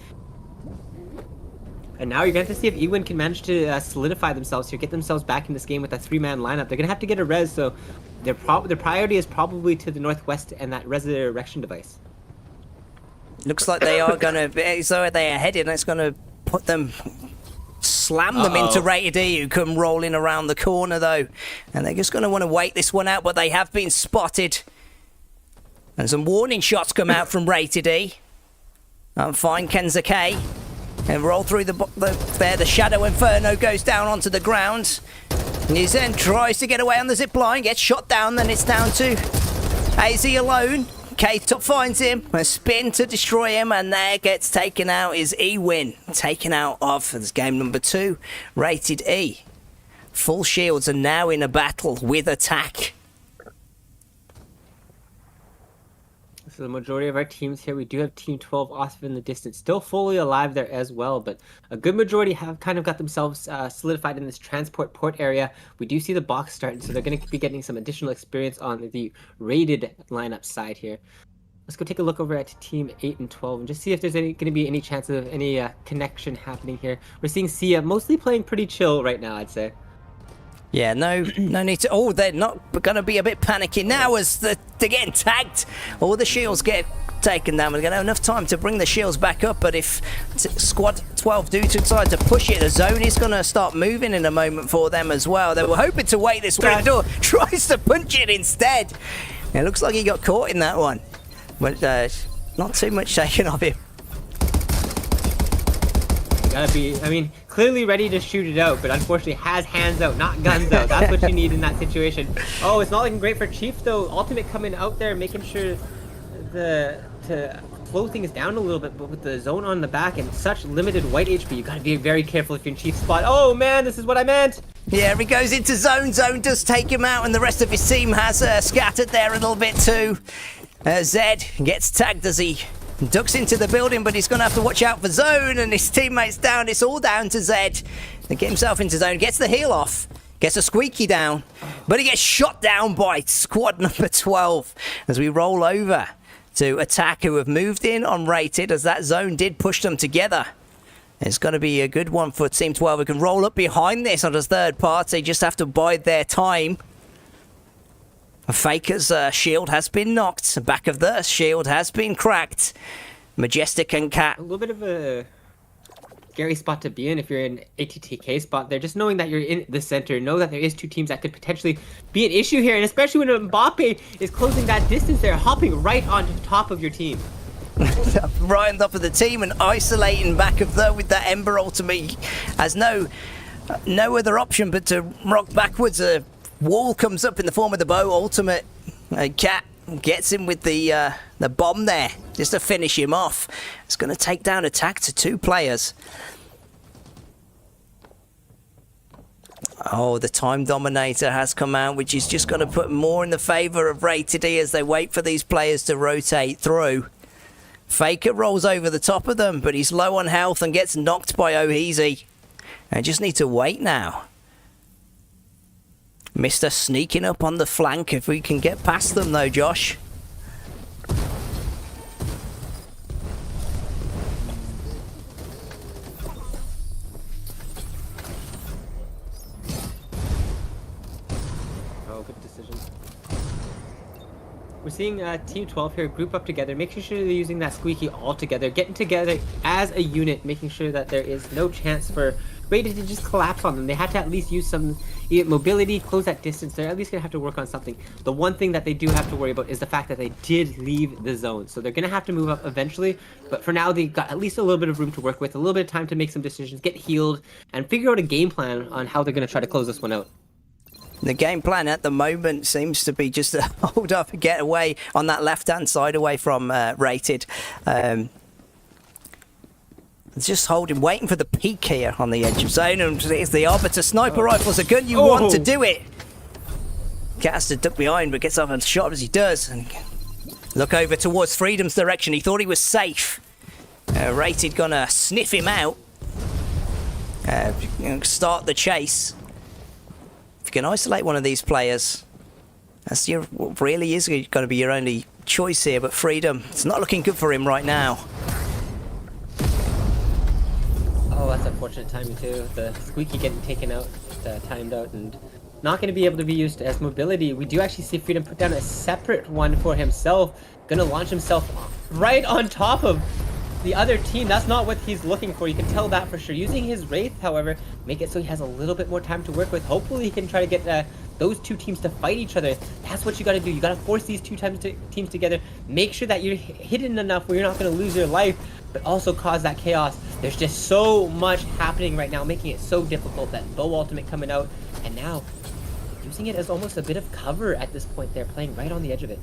And now you're going to have to see if Ewin can manage to solidify themselves here, get themselves back in this game with a 3-man lineup. They're going to have to get a res, so their priority is probably to the northwest and that resurrection device. Looks like they are going to, so they are headed, and it's going to put them, slam them into Rated E, who come rolling around the corner though. And they're just going to want to wait this one out, but they have been spotted. And some warning shots come out from Rated E. Fine Kenza K. And roll through the Shadow Inferno goes down onto the ground. Nizen tries to get away on the zip line, gets shot down, then it's down to AZ alone. K-Top finds him, a spin to destroy him, and there gets taken out is E-Win. Taken out of this game number 2, Rated E. Full shields are now in a battle with attack. So the majority of our teams here, we do have Team 12 off in the distance, still fully alive there as well, but a good majority have kind of got themselves solidified in this transport port area. We do see the box starting, so they're going to be getting some additional experience on the rated lineup side here. Let's go take a look over at Team 8 and 12 and just see if there's going to be any chance of any connection happening here. We're seeing Sia mostly playing pretty chill right now, I'd say. Yeah, no need to. Oh, they're not going to be a bit panicky now as they're getting tagged. All the shields get taken down. We're going to have enough time to bring the shields back up, but if squad 12 do decide to push it, the zone is going to start moving in a moment for them as well. They were hoping to wait this way. Door tries to punch it instead. It looks like he got caught in that one, but not too much taken of him. Gotta be, I mean, clearly ready to shoot it out, but unfortunately has hands out, not guns out. That's what you need in that situation. Oh, it's not looking great for Chief though. Ultimate coming out there, making sure to slow things down a little bit, but with the zone on the back and such limited white HP, you gotta be very careful if you're in Chief spot. Oh man, this is what I meant. Yeah, he goes into zone. Zone does take him out, and the rest of his team has scattered there a little bit too. Zed gets tagged as he ducks into the building, but he's going to have to watch out for zone, and his teammates down. It's all down to Zed. He gets himself into zone, gets the heal off, gets a squeaky down, but he gets shot down by squad number 12 as we roll over to attack, who have moved in on rated as that zone did push them together. It's going to be a good one for Team 12 who can roll up behind this on his third party, just have to bide their time. Faker's shield has been knocked. Back of the shield has been cracked. Majestic and Cat. A little bit of a scary spot to be in if you're in ATTK spot there. Just knowing that you're in the center, know that there is two teams that could potentially be an issue here, and especially when Mbappe is closing that distance there, hopping right on top of your team. Right on top of the team and isolating back of the with that Ember ultimate. Has no other option but to rock backwards. Wall comes up in the form of the bow ultimate. Cat gets him with the bomb there just to finish him off. It's going to take down attack to 2 players. Oh, the time dominator has come out, which is just going to put more in the favor of Rated E as they wait for these players to rotate through. Faker rolls over the top of them, but he's low on health and gets knocked by Oheezy. I just need to wait now. Mr. sneaking up on the flank if we can get past them though, Josh. Oh, good decision. We're seeing Team 12 here group up together, making sure they're using that squeaky all together, getting together as a unit, making sure that there is no chance for Rated to just collapse on them. They had to at least use some mobility, close that distance. They're at least going to have to work on something. The one thing that they do have to worry about is the fact that they did leave the zone. So they're going to have to move up eventually. But for now, they've got at least a little bit of room to work with, a little bit of time to make some decisions, get healed, and figure out a game plan on how they're going to try to close this one out. The game plan at the moment seems to be just to hold up and get away on that left-hand side away from Rated. Just holding, waiting for the peak here on the edge of zone, and it's the Arbiter sniper rifle's a gun you want to do it. Cat has to duck behind, but gets off and shot as he does. And look over towards Freedom's direction. He thought he was safe. Rated gonna sniff him out. Start the chase. If you can isolate one of these players, that's what really is going to be your only choice here. But Freedom, it's not looking good for him right now. Oh, that's unfortunate timing too. The squeaky getting taken out, timed out, and not going to be able to be used as mobility. We do actually see Freedom put down a separate one for himself. Going to launch himself right on top of the other team. That's not what he's looking for. You can tell that for sure. Using his Wraith, however, make it so he has a little bit more time to work with. Hopefully he can try to get those two teams to fight each other. That's what you got to do. You got to force these two teams together. Make sure that you're hidden enough where you're not going to lose your life, but also cause that chaos. There's just so much happening right now, making it so difficult. That bow ultimate coming out, and now using it as almost a bit of cover at this point. They're playing right on the edge of it.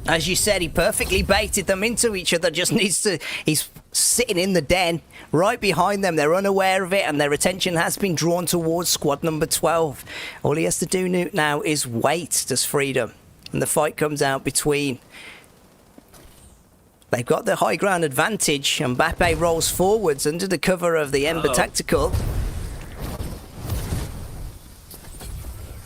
As you said, he perfectly baited them into each other. Just needs to... He's sitting in the den right behind them. They're unaware of it, and their attention has been drawn towards squad number 12. All he has to do now is wait, does Freedom. And the fight comes out between... They've got the high ground advantage. Mbappe rolls forwards under the cover of the Ember Tactical.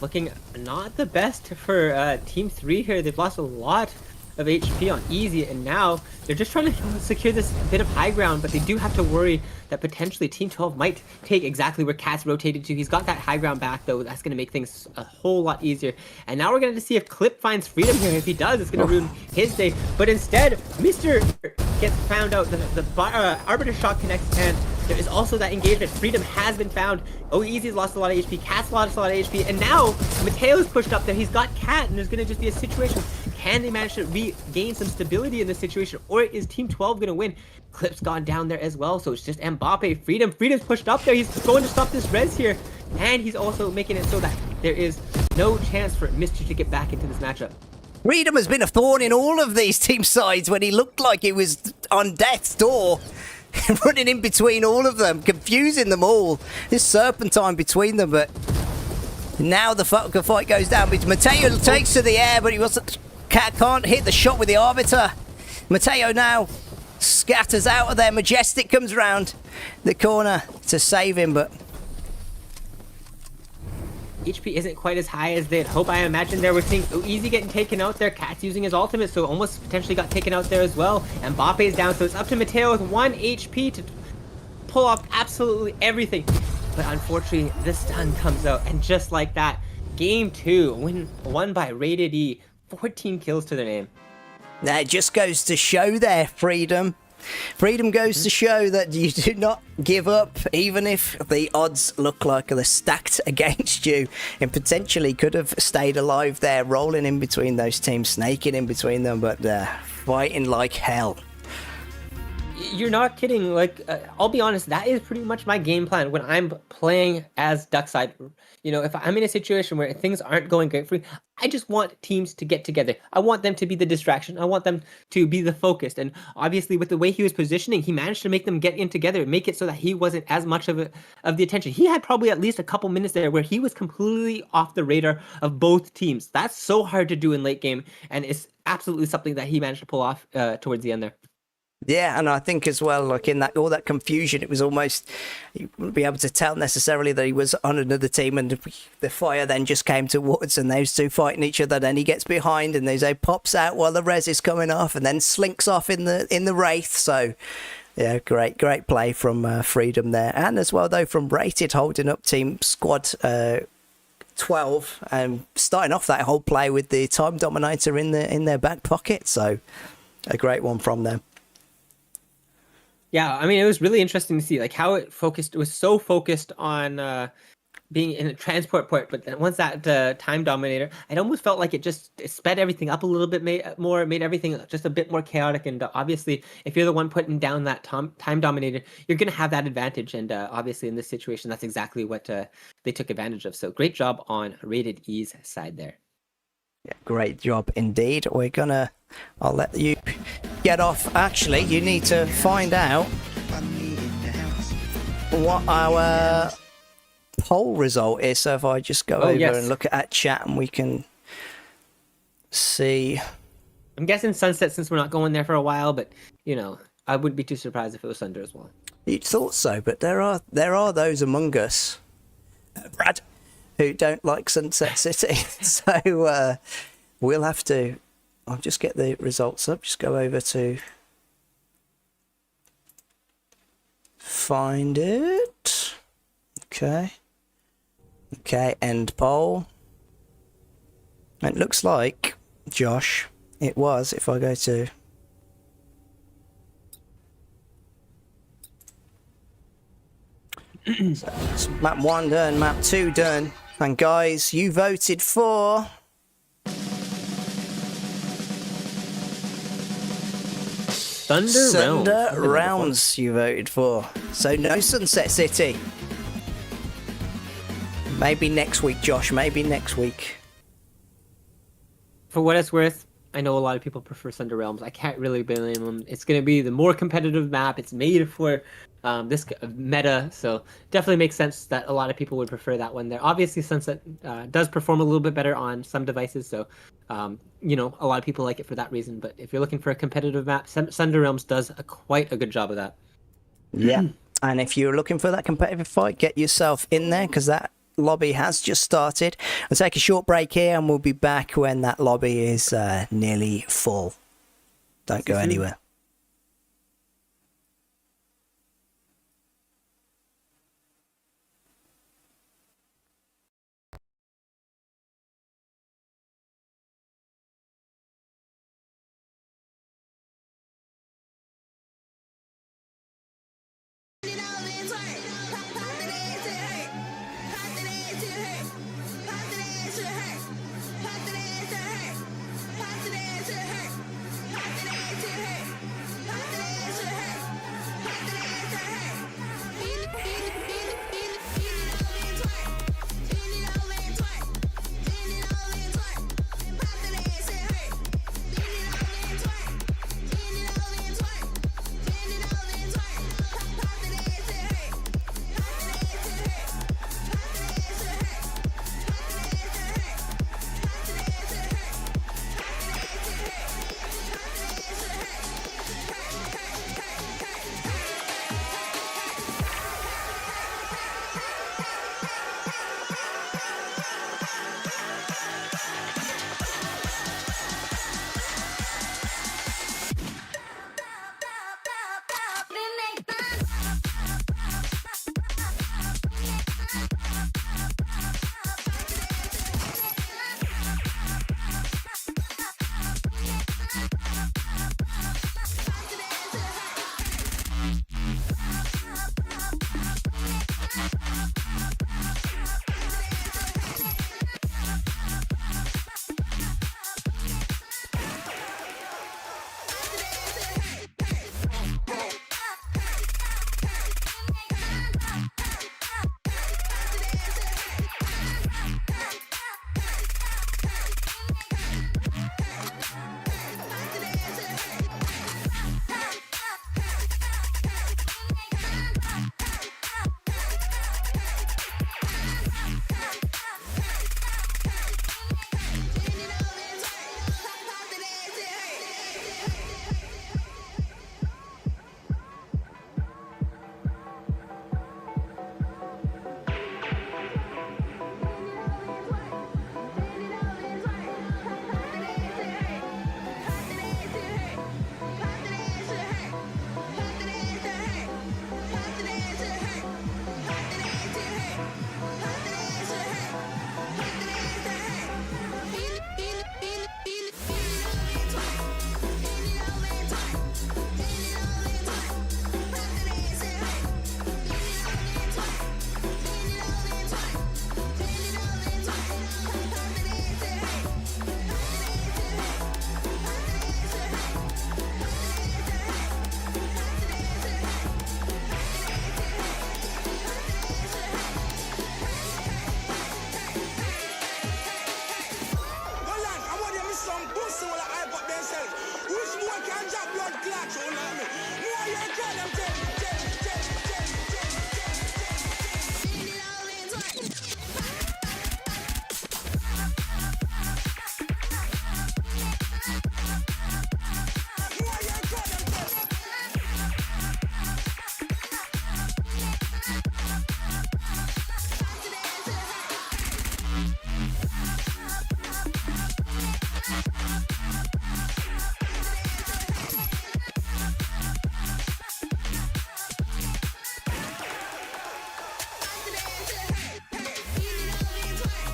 Looking not the best for Team 3 here. They've lost a lot of HP on easy, and now they're just trying to secure this bit of high ground, but they do have to worry that potentially Team 12 might take exactly where Cat's rotated to. He's got that high ground back, though. That's going to make things a whole lot easier. And now we're going to see if Clip finds freedom here. If he does, it's going to ruin his day. But instead, Mr. gets found out. The Arbiter shot connects, and there is also that engagement. Freedom has been found. Oh, Easy's lost a lot of HP. Cat's lost a lot of HP. And now Mateo's pushed up there. He's got Cat, and there's going to just be a situation. Can they manage to regain some stability in this situation, or is Team 12 going to win? Clip's gone down there as well, so it's just Mbappe. Freedom's pushed up there. He's going to stop this res here, and he's also making it so that there is no chance for Mr. to get back into this matchup. Freedom has been a thorn in all of these team sides when he looked like he was on death's door. Running in between all of them, confusing them all. This serpentine between them, but now the fight goes down. Mateo takes to the air, but he wasn't. Cat can't hit the shot with the Arbiter. Mateo now scatters out of there. Majestic comes round the corner to save him, but HP isn't quite as high as they'd hope. I imagine they were seeing Easy getting taken out there. Cat's using his ultimate, so almost potentially got taken out there as well. And Mbappe's down, so it's up to Mateo with 1 HP to pull off absolutely everything. But unfortunately, the stun comes out, and just like that, game 2 won by Rated E. 14 kills to their name. That just goes to show there, Freedom. Freedom goes to show that you do not give up, even if the odds look like they're stacked against you, and potentially could have stayed alive there, rolling in between those teams, snaking in between them, but fighting like hell. You're not kidding. Like, I'll be honest, that is pretty much my game plan when I'm playing as Duckside. You know, if I'm in a situation where things aren't going great for me, I just want teams to get together. I want them to be the distraction. I want them to be the focus. And obviously, with the way he was positioning, he managed to make them get in together, make it so that he wasn't as much of the attention. He had probably at least a couple minutes there where he was completely off the radar of both teams. That's so hard to do in late game, and it's absolutely something that he managed to pull off towards the end there. Yeah, and I think as well, like in that all that confusion, it was almost you wouldn't be able to tell necessarily that he was on another team, and the fire then just came towards, and those two fighting each other. Then he gets behind, and Neze pops out while the res is coming off, and then slinks off in the wraith. So yeah, great play from Freedom there, and as well though from Rated holding up team squad 12 and starting off that whole play with the time dominator in their back pocket. So a great one from them. Yeah, I mean, it was really interesting to see like how it was so focused on being in a transport port, but then once that time dominator, it almost felt like it sped everything up a little bit made everything just a bit more chaotic. And obviously, if you're the one putting down that time dominator, you're going to have that advantage. And obviously, in this situation, that's exactly what they took advantage of. So great job on Rated E's side there. Yeah, great job indeed. I'll let you get off. Actually, you need to find out what our poll result is. So if I just go over and look at chat, and we can see. I'm guessing Sunset, since we're not going there for a while, but you know, I wouldn't be too surprised if it was Thunder as well. You'd thought so, but there are those among us, Brad, who don't like Sunset City. So we'll have to. I'll just get the results up. Just go over to find it. Okay, end poll. It looks like, Josh, it was, if I go to... So it's map 1 done, map 2 done. And guys, you voted for... Thunder Realms you voted for. So no Sunset City. Maybe next week, Josh. Maybe next week. For what it's worth, I know a lot of people prefer Thunder Realms. I can't really blame them. It's going to be the more competitive map. It's made for this meta, so definitely makes sense that a lot of people would prefer that one there. Obviously, Sunset does perform a little bit better on some devices, so you know, a lot of people like it for that reason. But if you're looking for a competitive map, Thunder Realms does quite a good job of that. Yeah, and if you're looking for that competitive fight, get yourself in there, because that lobby has just started. We'll take a short break here, and we'll be back when that lobby is nearly full. Don't go anywhere.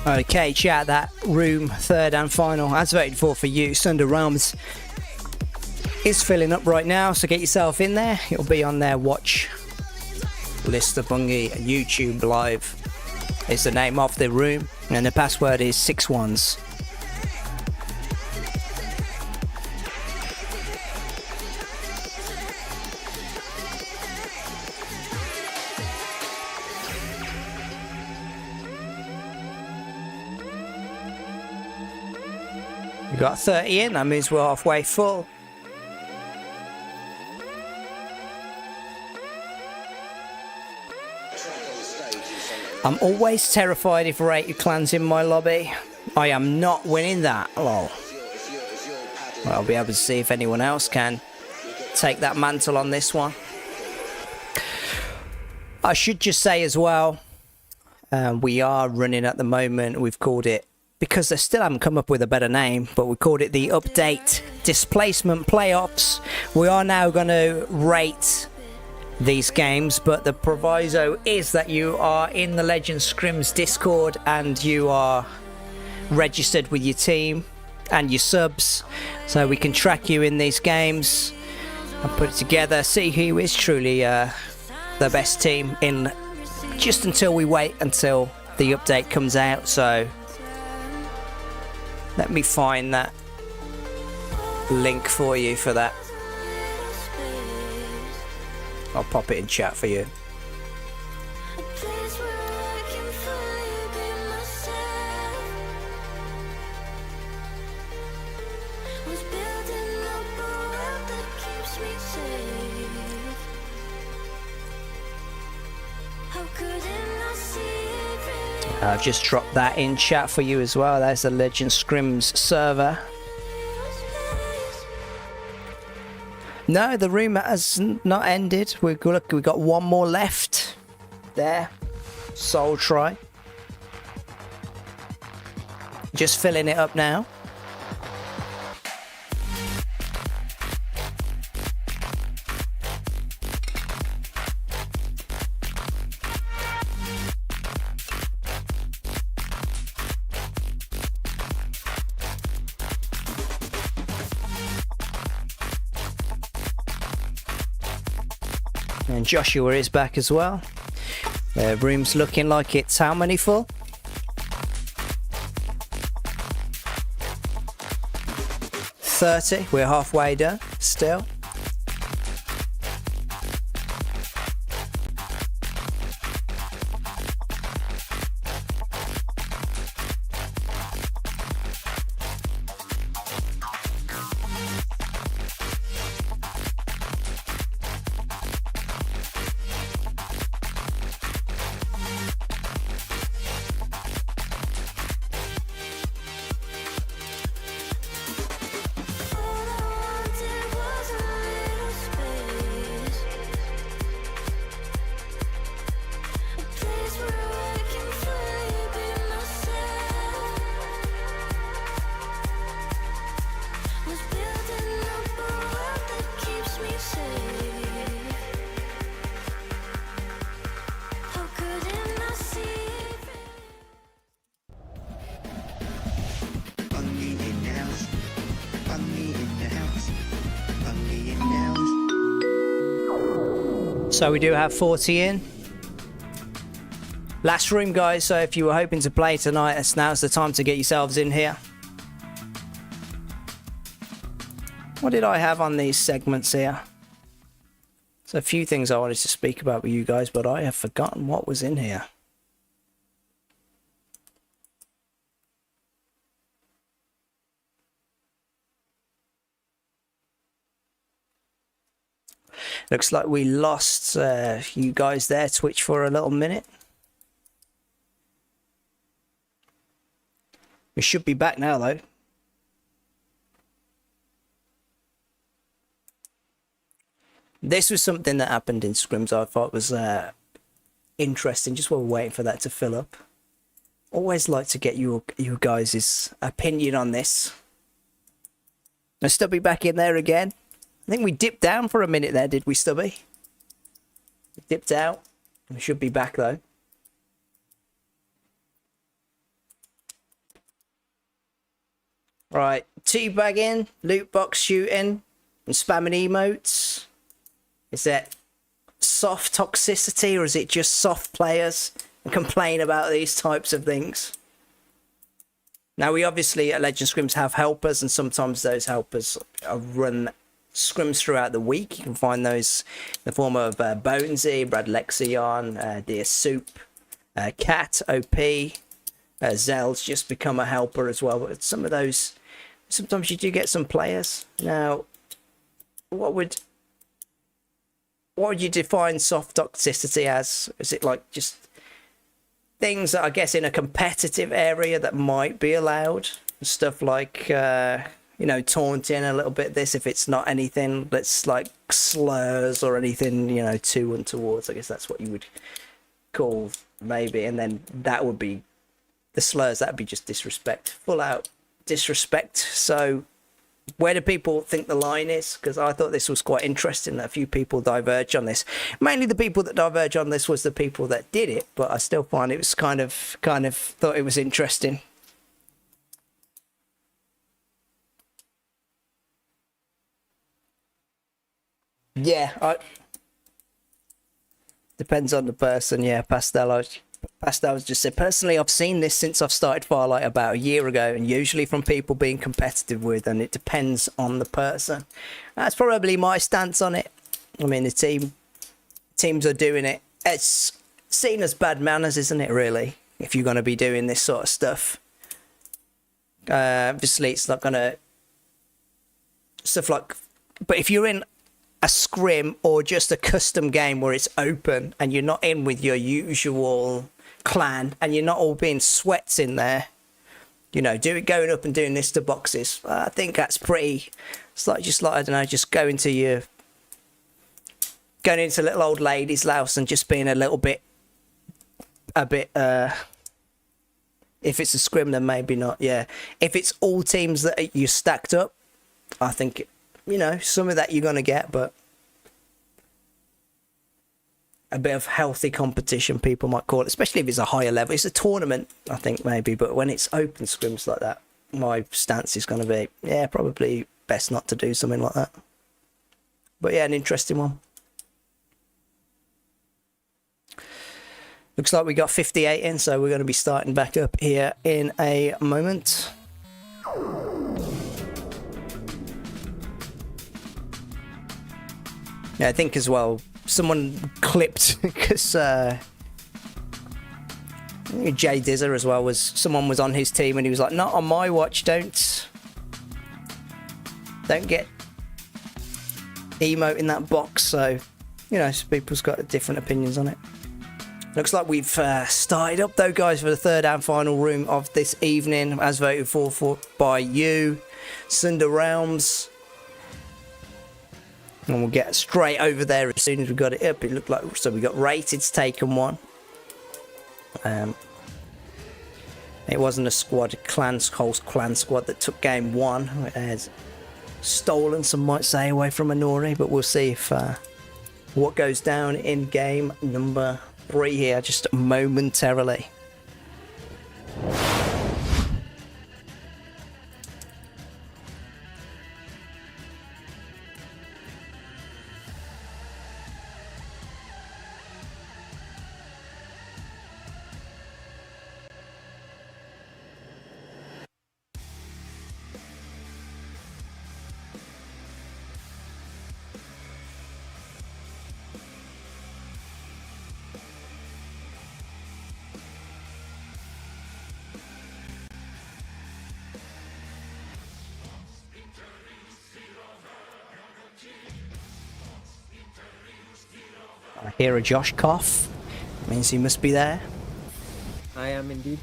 Okay, chat, that room, third and final, as voted for you, Sunder Realms, is filling up right now, so get yourself in there. It'll be on there. Watch ListerBungi YouTube Live is the name of the room, and the password is 61s. We got 30 in, that means we're halfway full. I'm always terrified if rated clans in my lobby. I am not winning that. Lol. Well, I'll be able to see if anyone else can take that mantle on this one. I should just say as well, we are running at the moment, we've called it because they still haven't come up with a better name, but we called it the Update Displacement Playoffs. We are now going to rate these games, but the proviso is that you are in the Legends Scrims Discord and you are registered with your team and your subs, so we can track you in these games and put it together, see who is truly the best team in, just until we wait until the update comes out. So let me find that link for you for that. I'll pop it in chat for you. I've just dropped that in chat for you as well. There's the Legend Scrims server. No, the room has not ended. We've got one more left. There. Soul try. Just filling it up now. And Joshua is back as well. The room's looking like it's how many full? 30. We're halfway done still. So we do have 40 in. Last room, guys, so if you were hoping to play tonight, now's the time to get yourselves in here. What did I have on these segments here? There's a few things I wanted to speak about with you guys, but I have forgotten what was in here. Looks like we lost you guys there, Twitch, for a little minute. We should be back now, though. This was something that happened in scrims I thought was interesting, just while we're waiting for that to fill up. Always like to get you guys' opinion on this. I'll still be back in there again. I think we dipped down for a minute there, did we, Stubby? We dipped out. We should be back, though. Right, teabagging, loot box shooting, and spamming emotes. Is that soft toxicity, or is it just soft players and complain about these types of things? Now, we obviously at Legend Scrims have helpers, and sometimes those helpers run scrims throughout the week. You can find those in the form of Bonesy, Brad Lexion, Dear Soup, Cat, OP, Zell's just become a helper as well. But some of those, sometimes you do get some players. Now, what would you define soft toxicity as? Is it like just things that I guess in a competitive area that might be allowed? Stuff like you know, taunting a little bit, this, if it's not anything that's like slurs or anything, you know, too untowards. I guess that's what you would call maybe, and then that would be the slurs. That'd be just disrespect, full out disrespect. So where do people think the line is? Because I thought this was quite interesting that a few people diverge on this. Mainly the people that diverge on this was the people that did it, but I still find it was kind of thought it was interesting. Yeah, depends on the person. Yeah, Pastel's just said, personally, I've seen this since I've started Farlight about a year ago, and usually from people being competitive with, and it depends on the person. That's probably my stance on it. I mean, the teams are doing it. It's seen as bad manners, isn't it, really, if you're going to be doing this sort of stuff. Obviously, it's not going to... Stuff like... But if you're in a scrim or just a custom game where it's open and you're not in with your usual clan and you're not all being sweats in there, you know, going up and doing this to boxes, I think that's pretty... It's like just like, I don't know, just going into little old lady's house and just being a bit if it's a scrim, then maybe not. Yeah, if it's all teams that you stacked up, I think, you know, some of that you're going to get, but a bit of healthy competition, people might call it, especially if it's a higher level. It's a tournament, I think, maybe, but when it's open scrims like that, my stance is going to be, yeah, probably best not to do something like that. But yeah, an interesting one. Looks like we got 58 in, so we're going to be starting back up here in a moment. Yeah, I think as well, someone clipped, because Jay Dizzer as well, someone was on his team and he was like, not on my watch, don't get emote in that box. So, you know, people's got different opinions on it. Looks like we've started up though, guys, for the third and final room of this evening, as voted for by you, Cinder Realms. And we'll get straight over there as soon as we got it up. It looked like, so we got Rated's taken one. It wasn't a squad, whole clan squad that took game one. It has stolen, some might say, away from Anori, but we'll see if what goes down in game number 3 here, just momentarily. I hear a Josh cough. Means he must be there. I am indeed.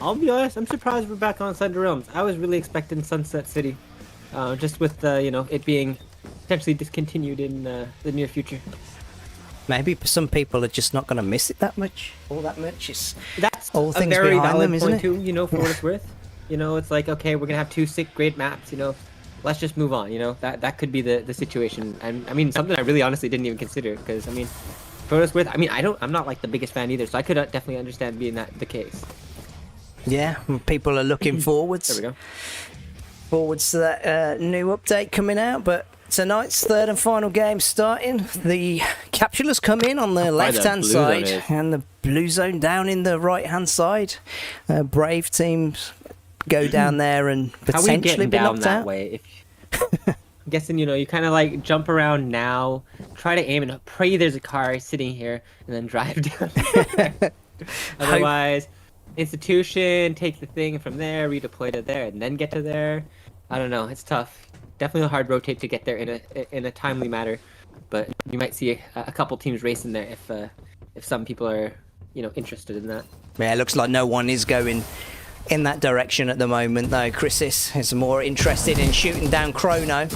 I'll be honest, I'm surprised we're back on Cinder Realms. I was really expecting Sunset City, just with you know, it being potentially discontinued in the near future. Maybe some people are just not going to miss it that much. All that much. That's all a things very behind valid them, isn't point it? too. You know, for what it's worth. You know, it's like, okay, we're gonna have 2 sick, great maps. You know, let's just move on. You know, that could be the situation. And I mean, something I really honestly didn't even consider, because I mean, for what it's worth, I mean, I'm not like the biggest fan either, so I could definitely understand being the case. Yeah, people are looking forwards. There we go. Forwards to that new update coming out, but tonight's third and final game starting. The Capsulas come in on the left-hand side and the blue zone down in the right-hand side. Brave teams go down there and potentially be knocked out. Way? I'm guessing, you know, you kind of like jump around now, try to aim and pray there's a car sitting here, and then drive down. Otherwise, institution, take the thing from there, redeploy to there, and then get to there. I don't know, it's tough. Definitely a hard rotate to get there in a timely manner, but you might see a couple teams racing there if some people are, you know, interested in that. Yeah, it looks like no one is going in that direction at the moment, though. Chrysis is more interested in shooting down Chrono.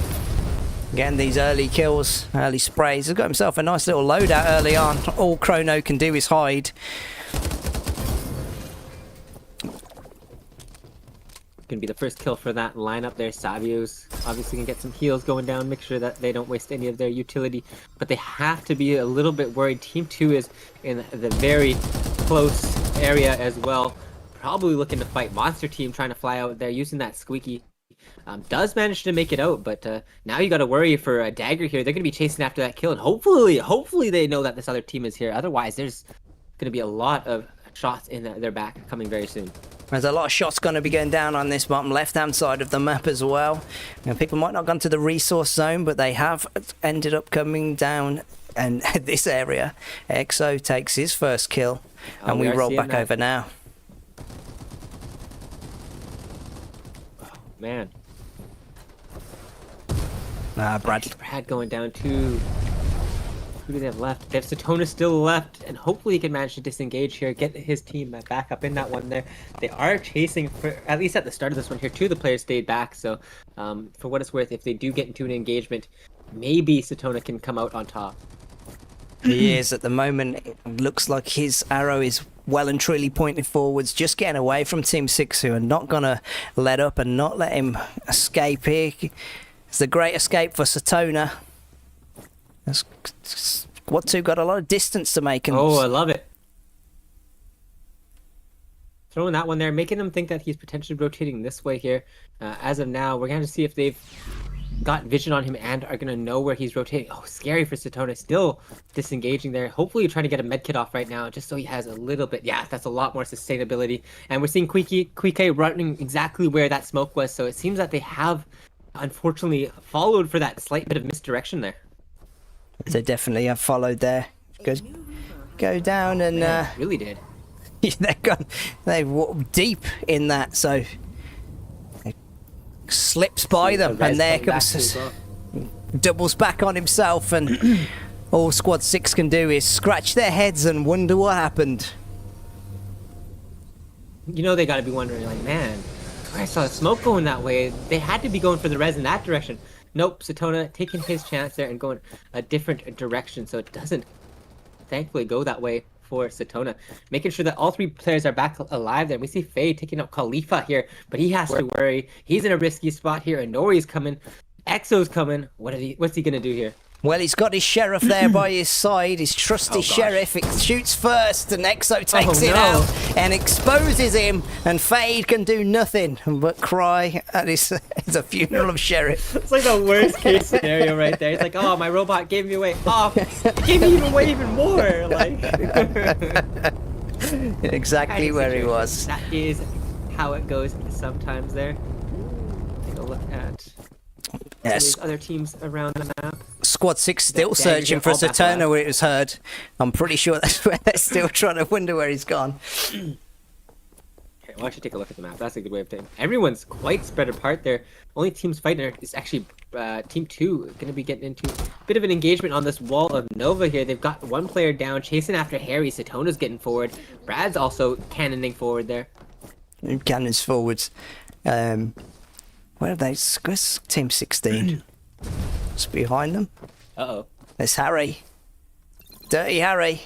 Getting these early kills, early sprays. He's got himself a nice little loadout early on. All Chrono can do is hide. Gonna be the first kill for that lineup there. Savio's obviously gonna get some heals going down, make sure that they don't waste any of their utility, but they have to be a little bit worried. Team 2 is in the very close area as well, probably looking to fight. Monster Team trying to fly out there using that squeaky. Does manage to make it out, but now you got to worry for a Dagger here. They're gonna be chasing after that kill, and hopefully they know that this other team is here. Otherwise, there's gonna be a lot of shots in their back coming very soon. There's a lot of shots going to be going down on this bottom left-hand side of the map as well. Now, people might not have gone to the resource zone, but they have ended up coming down and this area. EXO takes his first kill, and we roll back over now. Oh, man. Brad going down too. Who do they have left? They have Satona still left, and hopefully he can manage to disengage here, get his team back up in that one there. They are chasing, for at least at the start of this one here, 2 of the players stayed back, so for what it's worth, if they do get into an engagement, maybe Satona can come out on top. He is at the moment. It looks like his arrow is well and truly pointed forwards, just getting away from Team 6, who are not going to let up and not let him escape here. It's the great escape for Satona. Squad 2 got a lot of distance to make. And oh, I love it. Throwing that one there, making them think that he's potentially rotating this way here. As of now, we're going to see if they've got vision on him and are going to know where he's rotating. Oh, scary for Satona. Still disengaging there. Hopefully you're trying to get a medkit off right now, just so he has a little bit. Yeah, that's a lot more sustainability. And we're seeing Quike running exactly where that smoke was. So it seems that they have, unfortunately, followed for that slight bit of misdirection there. They definitely have followed there. Go down and really did. They walked deep in that, so it slips by them, and there comes doubles back on himself, and all Squad 6 can do is scratch their heads and wonder what happened. You know they got to be wondering, like, man, I saw smoke going that way. They had to be going for the res in that direction. Nope, Satona taking his chance there and going a different direction, so it doesn't, thankfully, go that way for Satona. Making sure that all 3 players are back alive there. We see Faye taking out Khalifa here, but he has to worry. He's in a risky spot here, and Nori's coming. EXO's coming. What's he going to do here? Well, he's got his sheriff there by his side, his trusty sheriff. It shoots first, and EXO takes it out and exposes him, and Fade can do nothing but cry at it's a funeral of sheriff. It's like the worst case scenario right there. It's like, oh, my robot gave me away. Oh, gave me away even more. Like exactly where he was. That is how it goes sometimes there. Take a look at these other teams around the map. Squad 6 still searching for Satona where it was heard. I'm pretty sure that's where they're still trying to wonder where he's gone. Okay, well, I should take a look at the map. That's a good way of taking. Everyone's quite spread apart there. Only teams fighting is actually Team 2 going to be getting into a bit of an engagement on this wall of Nova here. They've got 1 player down, chasing after Harry. Satona's getting forward. Brad's also cannoning forward there. Cannons forwards. Where are they? Where's Team 16? It's behind them. Uh-oh. There's Harry. Dirty Harry.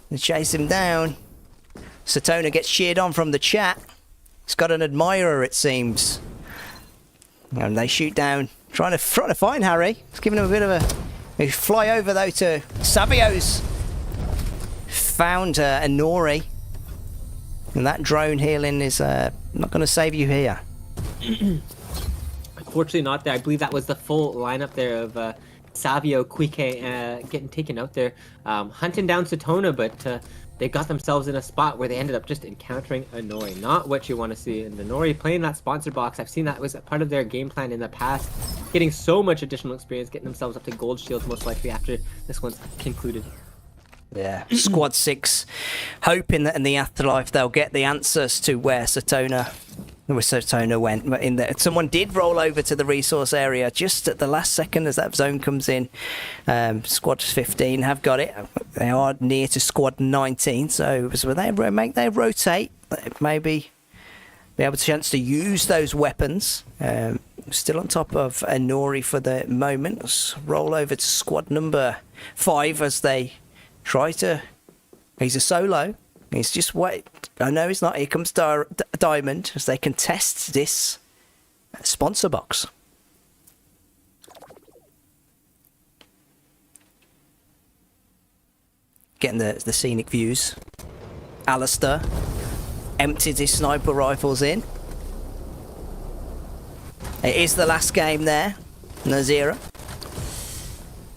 They chase him down. Satona gets cheered on from the chat. He's got an admirer, it seems. And they shoot down, trying to find Harry. It's giving him a bit of a... They fly over, though, to Savio's. Found Nori. And that drone healing is not going to save you here. Unfortunately not there. I believe that was the full lineup there of Savio, Quike getting taken out there. Hunting down Satona, but they got themselves in a spot where they ended up just encountering a Nori. Not what you want to see. And the Nori playing that sponsor box, I've seen that was a part of their game plan in the past. Getting so much additional experience, getting themselves up to gold shields most likely after this one's concluded. Yeah, Squad 6 hoping that in the afterlife they'll get the answers to where Satona went. But someone did roll over to the resource area just at the last second as that zone comes in. Squad 15 have got it. They are near to Squad 19, so when they rotate, maybe be able to chance to use those weapons. still on top of Nori for the moment. Let's roll over to squad number 5 as they try to... He's a solo. He's just wait. I know he's not. Here comes Diamond as they contest this sponsor box. Getting the scenic views. Alistair empties his sniper rifles in. It is the last game there. Nazira.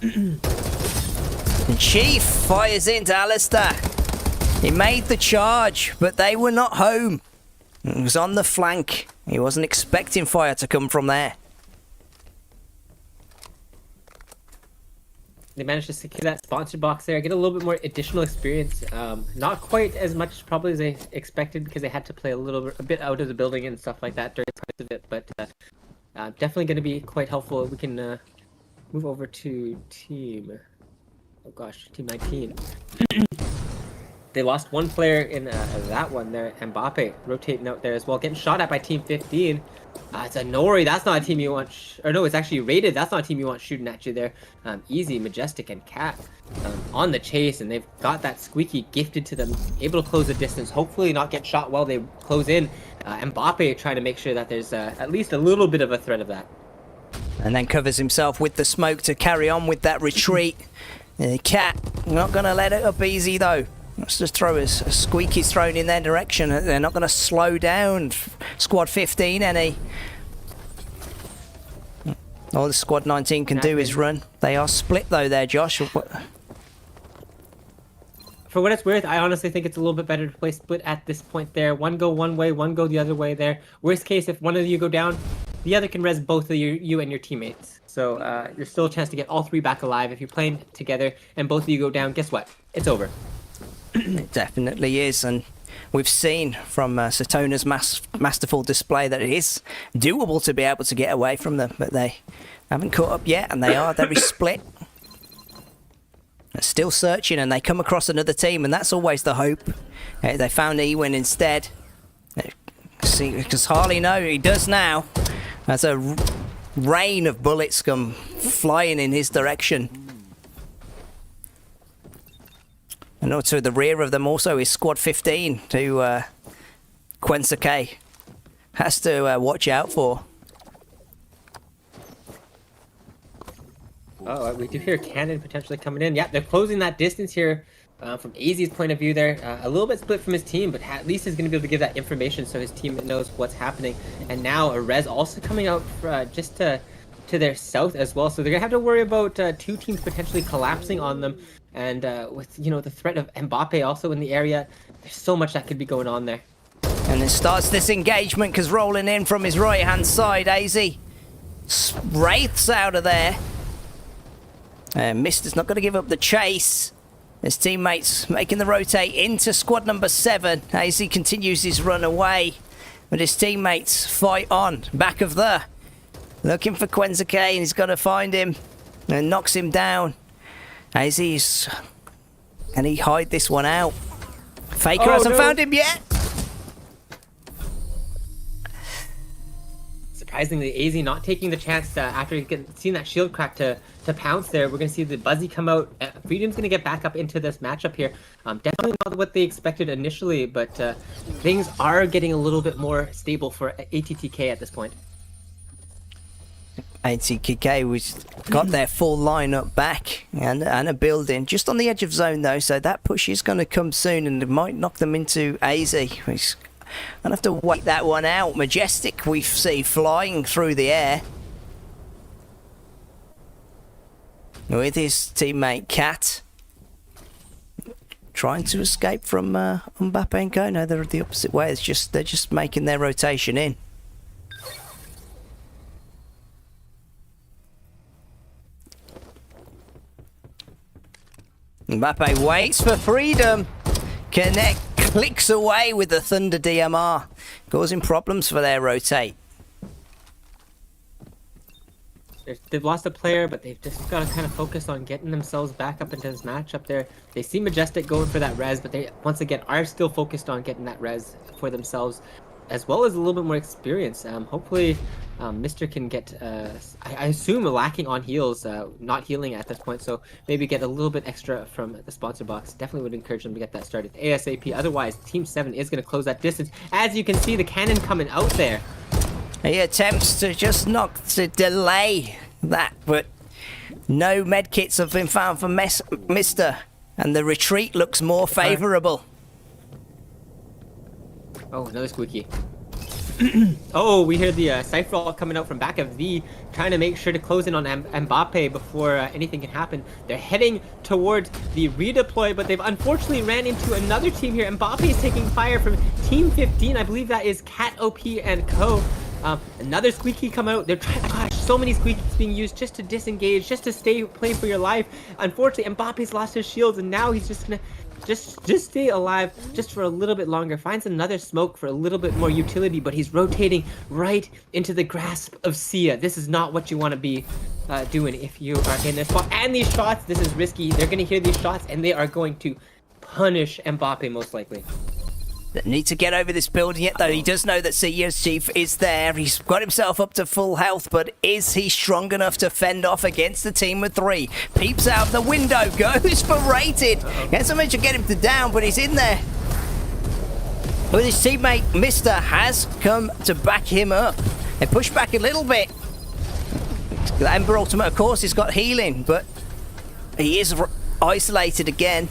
And Chief fires into Alistair. He made the charge, but they were not home. It was on the flank. He wasn't expecting fire to come from there. They managed to secure that sponsor box there, get a little bit more additional experience. Not quite as much probably as they expected because they had to play a bit out of the building and stuff like that during parts of it, but definitely going to be quite helpful. We can move over to team. Oh gosh, team 19. They lost one player in that one there. Mbappe rotating out there as well, getting shot at by team 15. It's a Nori. That's not a team you want. Or no, it's actually Rated. That's not a team you want shooting at you there. Easy, Majestic, and Cat on the chase, and they've got that squeaky gifted to them, able to close the distance. Hopefully, not get shot while they close in. Mbappe trying to make sure that there's at least a little bit of a threat of that. And then covers himself with the smoke to carry on with that retreat. Cat not going to let it up easy though. Let's just throw a squeaky's thrown in their direction. They're not going to slow down Squad 15 any. All the Squad 19 can do is run. They are split though there, Josh. For what it's worth, I honestly think it's a little bit better to play split at this point there. One go one way, one go the other way there. Worst case, if one of you go down, the other can res both of you and your teammates. So there's still a chance to get all 3 back alive. If you're playing together and both of you go down, guess what? It's over. It definitely is, and we've seen from Satona's masterful display that it is doable to be able to get away from them, but they haven't caught up yet, and they are very split. They're still searching, and they come across another team, and that's always the hope. They found Ewin instead. See, because Harley he does now. As a rain of bullets come flying in his direction. And to the rear of them also is Squad 15, who Quensuke has to watch out for. Oh, we do hear cannon potentially coming in. Yeah, they're closing that distance here from AZ's point of view there. A little bit split from his team, but at least he's going to be able to give that information so his team knows what's happening. And now a res also coming out just to their south as well. So they're going to have to worry about 2 teams potentially collapsing on them. And with, the threat of Mbappe also in the area, there's so much that could be going on there. And it starts this engagement because rolling in from his right-hand side, AZ wraiths out of there. Mister's not going to give up the chase. His teammates making the rotate into squad number 7. AZ continues his run away, but his teammates fight on. Back of the... Looking for Quensuke, and he's got to find him. And knocks him down. AZ's... Can he hide this one out? Faker hasn't found him yet. Surprisingly, AZ not taking the chance after seeing that shield crack to pounce there. We're going to see the Buzzy come out. Freedom's going to get back up into this matchup here. Definitely not what they expected initially, but things are getting a little bit more stable for ATTK at this point. ATTK was got their full lineup back and a building just on the edge of zone though, so that push is going to come soon and it might knock them into AZ. He's gonna have to wait that one out. Majestic we see flying through the air with his teammate Cat trying to escape from Mbappe and Co. No, they're the opposite way. They're just making their rotation in. Mbappe waits for freedom. Connect clicks away with the Thunder DMR, causing problems for their rotate. They've lost a player, but they've just got to kind of focus on getting themselves back up into this match up there. They see Majestic going for that res, but they once again are still focused on getting that res for themselves. as well as a little bit more experience. Hopefully, Mister can get, I assume, lacking on heals, not healing at this point, so maybe get a little bit extra from the sponsor box. Definitely would encourage them to get that started ASAP. Otherwise, Team 7 is going to close that distance. As you can see, the cannon coming out there. He attempts to to delay that, but no medkits have been found for Mister, and the retreat looks more favourable. Oh, another squeaky. Oh, we hear the Cypher coming out from back of V, trying to make sure to close in on Mbappe before anything can happen. They're heading towards the redeploy, but they've unfortunately ran into another team here. Mbappe is taking fire from Team 15. I believe that is Cat OP and Co. Another squeaky come out. They're trying. Gosh, so many squeakies being used just to disengage, just to play for your life. Unfortunately, Mbappe's lost his shields, and now he's just gonna just stay alive just for a little bit longer. Finds another smoke for a little bit more utility, but he's rotating right into the grasp of Sia. This is not what you want to be doing if you are in this spot. And these shots, this is risky. They're gonna hear these shots, and they are going to punish Mbappe most likely. Need to get over this building yet, though. He does know that Sia's chief is there. He's got himself up to full health, but is he strong enough to fend off against the team of 3? Peeps out the window, goes for rated. Gets something to get him to down, but he's in there. But his teammate, Mister, has come to back him up. They push back a little bit. The Ember Ultimate, of course, has got healing, but he is isolated again.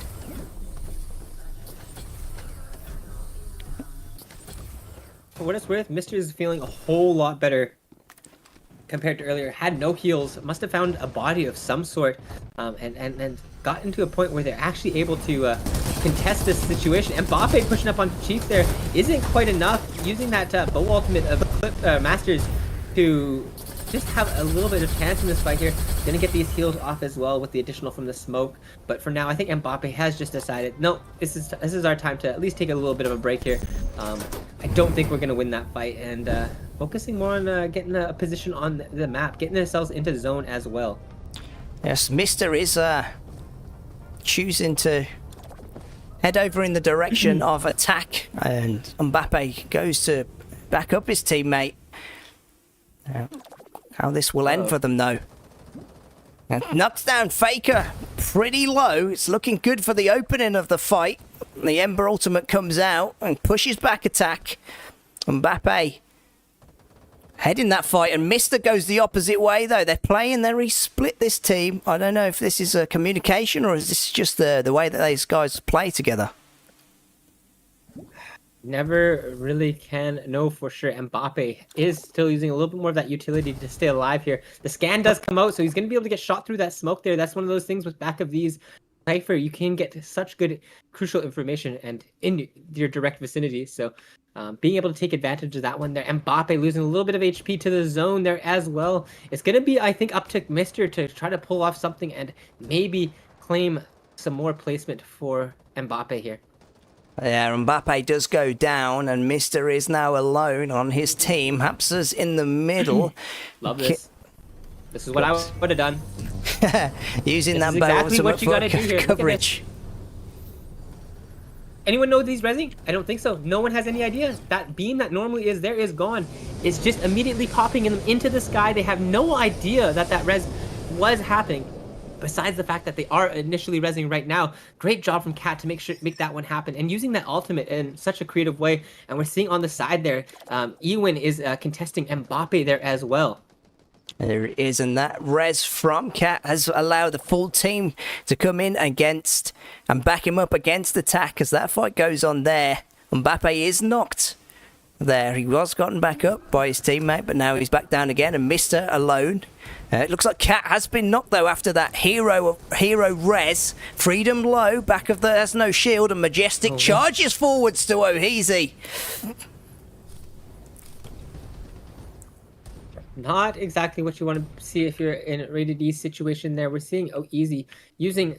For what it's worth, Mister is feeling a whole lot better compared to earlier. Had no heals, must have found a body of some sort, and got into a point where they're actually able to contest this situation. Mbappe pushing up on Chief there isn't quite enough. Using that bow ultimate of Masters to just have a little bit of chance in this fight here. Gonna get these heals off as well with the additional from the smoke. But for now, I think Mbappe has just decided, no, this is our time to at least take a little bit of a break here. I don't think we're gonna win that fight, and focusing more on getting a position on the map, getting ourselves into zone as well. Yes, Mister is choosing to head over in the direction of attack, and Mbappe goes to back up his teammate. How this will end for them, though. And knocks down Faker pretty low. It's looking good for the opening of the fight. The Ember Ultimate comes out and pushes back attack. Mbappe heading that fight, and Mister goes the opposite way, though. They're playing, they're split this team. I don't know if this is a communication or is this just the way that these guys play together. Never really can know for sure. Mbappe is still using a little bit more of that utility to stay alive here. The scan does come out, so he's going to be able to get shot through that smoke there. That's one of those things with back of these Cypher. You can get such good crucial information and in your direct vicinity. So being able to take advantage of that one there. Mbappe losing a little bit of HP to the zone there as well. It's going to be, I think, up to Mister to try to pull off something and maybe claim some more placement for Mbappe here. Yeah, Mbappe does go down, and Mister is now alone on his team. Hapsa's in the middle. Love this. This is what I would have done. Using this that bow exactly what you gotta do here. coverage. Anyone know these resing? I don't think so. No one has any idea. That beam that normally is there is gone. It's just immediately popping them into the sky. They have no idea that that res was happening. Besides the fact that they are initially resing right now. Great job from Cat to make that one happen, and using that ultimate in such a creative way. And we're seeing on the side there, Ewin is contesting Mbappe there as well. There it is, and that res from Cat has allowed the full team to come in against and back him up against attack as that fight goes on there. Mbappe is knocked there. He was gotten back up by his teammate, but now he's back down again, and Mister alone. It looks like Cat has been knocked, though, after that hero res. Freedom low, back of the has no shield, and Majestic charges forwards to Oheezy. Not exactly what you want to see if you're in a rated E situation there. We're seeing Oheezy using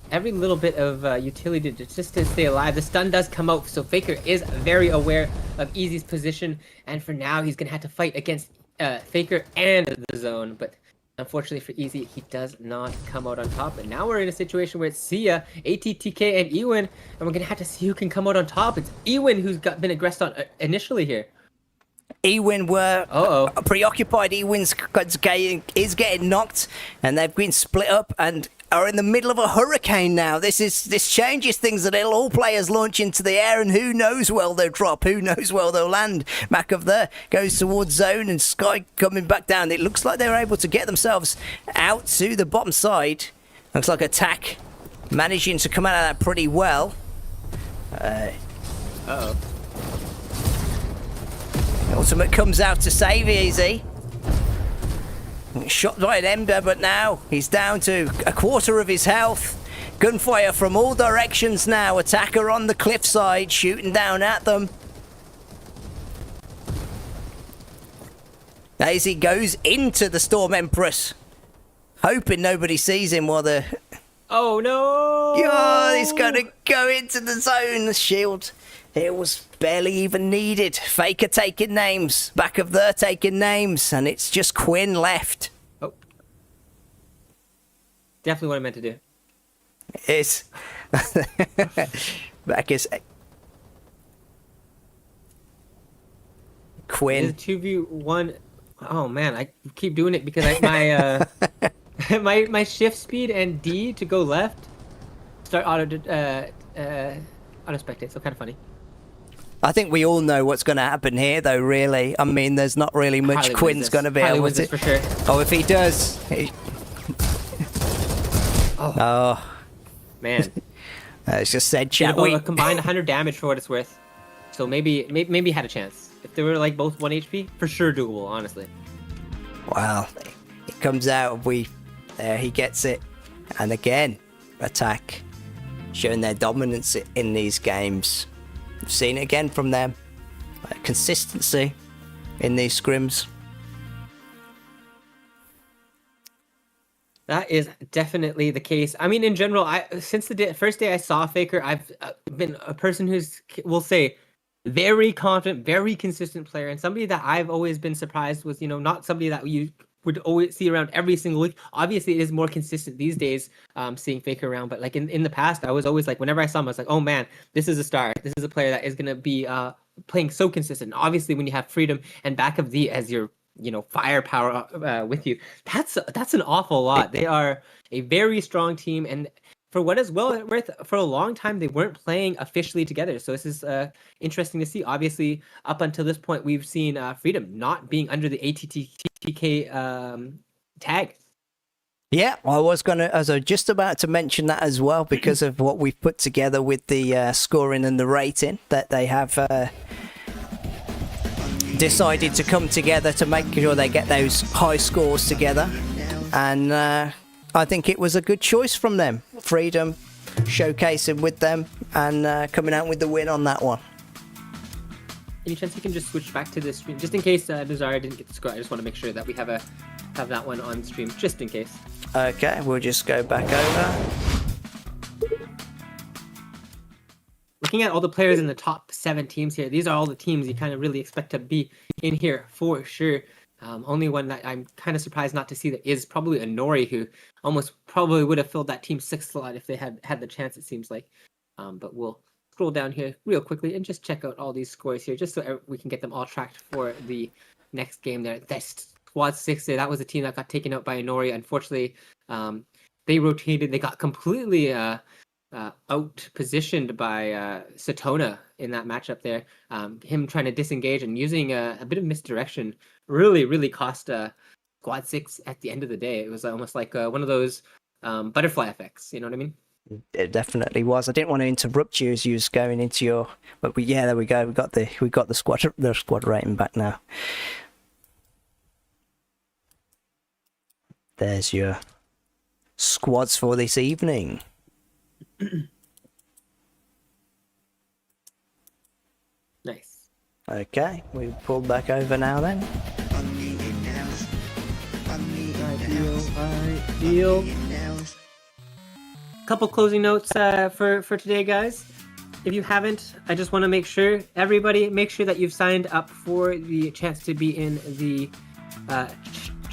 every little bit of utility just to stay alive. The stun does come out, so Faker is very aware of Easy's position, and for now he's going to have to fight against Faker and the zone, but unfortunately for Easy, he does not come out on top. And now we're in a situation where it's Sia, ATTK, and Ewin, and we're going to have to see who can come out on top. It's Ewin who's been aggressed on initially here. Ewin were Uh-oh. preoccupied. Ewin's is getting knocked, and they've been split up and are in the middle of a hurricane now. This changes things. That all players launch into the air, and who knows where they'll drop, who knows where they'll land. Back of there goes towards zone, and Sky coming back down. It looks like they're able to get themselves out to the bottom side. Looks like Attack managing to come out of that pretty well. Uh-oh. Ultimate comes out to save Easy. Shot by an Emder, but now he's down to a quarter of his health. Gunfire from all directions now. Attacker on the cliffside, shooting down at them. Easy goes into the Storm Empress, hoping nobody sees him while the... Oh, no! Oh, he's going to go into the zone. The shield, it was barely even needed. Faker taking names. Back of there taking names. And it's just Quinn left. Oh. Definitely what I meant to do. It's... Back is... Quinn. It's 2v1. Oh, man. I keep doing it because my shift speed and D to go left start auto spectate, so kind of funny. I think we all know what's going to happen here, though. Really, I mean, there's not really much Harley Quinn's going to be able to. for sure. Oh, if he does, Oh, man! it's just said, Did chat. We combined 100 damage for what it's worth, so maybe had a chance. If they were like both 1 HP, for sure doable. Honestly. Wow, it comes out. There he gets it, and again, Attack showing their dominance in these games. We've seen it again from them. Consistency in these scrims. That is definitely the case. I mean, in general, since the first day I saw Faker, I've been a person who's, we'll say, very confident, very consistent player, and somebody that I've always been surprised was, not somebody that you would always see around every single week. Obviously, it is more consistent these days, seeing Faker around. But like in the past, I was always like, whenever I saw him, I was like, oh man, this is a star. This is a player that is gonna be playing so consistent. And obviously, when you have Freedom and back of the as your firepower with you, that's an awful lot. They are a very strong team, and for what is well worth, for a long time they weren't playing officially together. So this is interesting to see. Obviously, up until this point, we've seen Freedom not being under the ATTK tag. Yeah, I was just about to mention that as well, because of what we've put together with the scoring and the rating that they have decided to come together to make sure they get those high scores together. And I think it was a good choice from them. Freedom showcasing with them and coming out with the win on that one. Any chance you can just switch back to the stream, just in case Desire didn't get the score? I just want to make sure that we have that one on stream, just in case. Okay, we'll just go back over. Looking at all the players in the top 7 teams here, these are all the teams you kind of really expect to be in here for sure. Only one that I'm kind of surprised not to see that is probably Inori, who almost probably would have filled that team 6 slot if they had the chance, it seems like. But we'll scroll down here real quickly and just check out all these scores here, just so we can get them all tracked for the next game there. That's Squad 6 there. That was a team that got taken out by Inori. Unfortunately, they rotated. They got completely out-positioned by Satona in that matchup there. Him trying to disengage and using a bit of misdirection really cost Squad 6 at the end of the day. It was almost like one of those butterfly effects, you know what I mean? It definitely was. I didn't want to interrupt you as you was going into your, but there we go. We got the squad rating back now. There's your squads for this evening. Nice. Okay, we pulled back over now then. Ideal. Couple closing notes for today, guys. If you haven't, I just want to make sure everybody make sure that you've signed up for the chance to be in the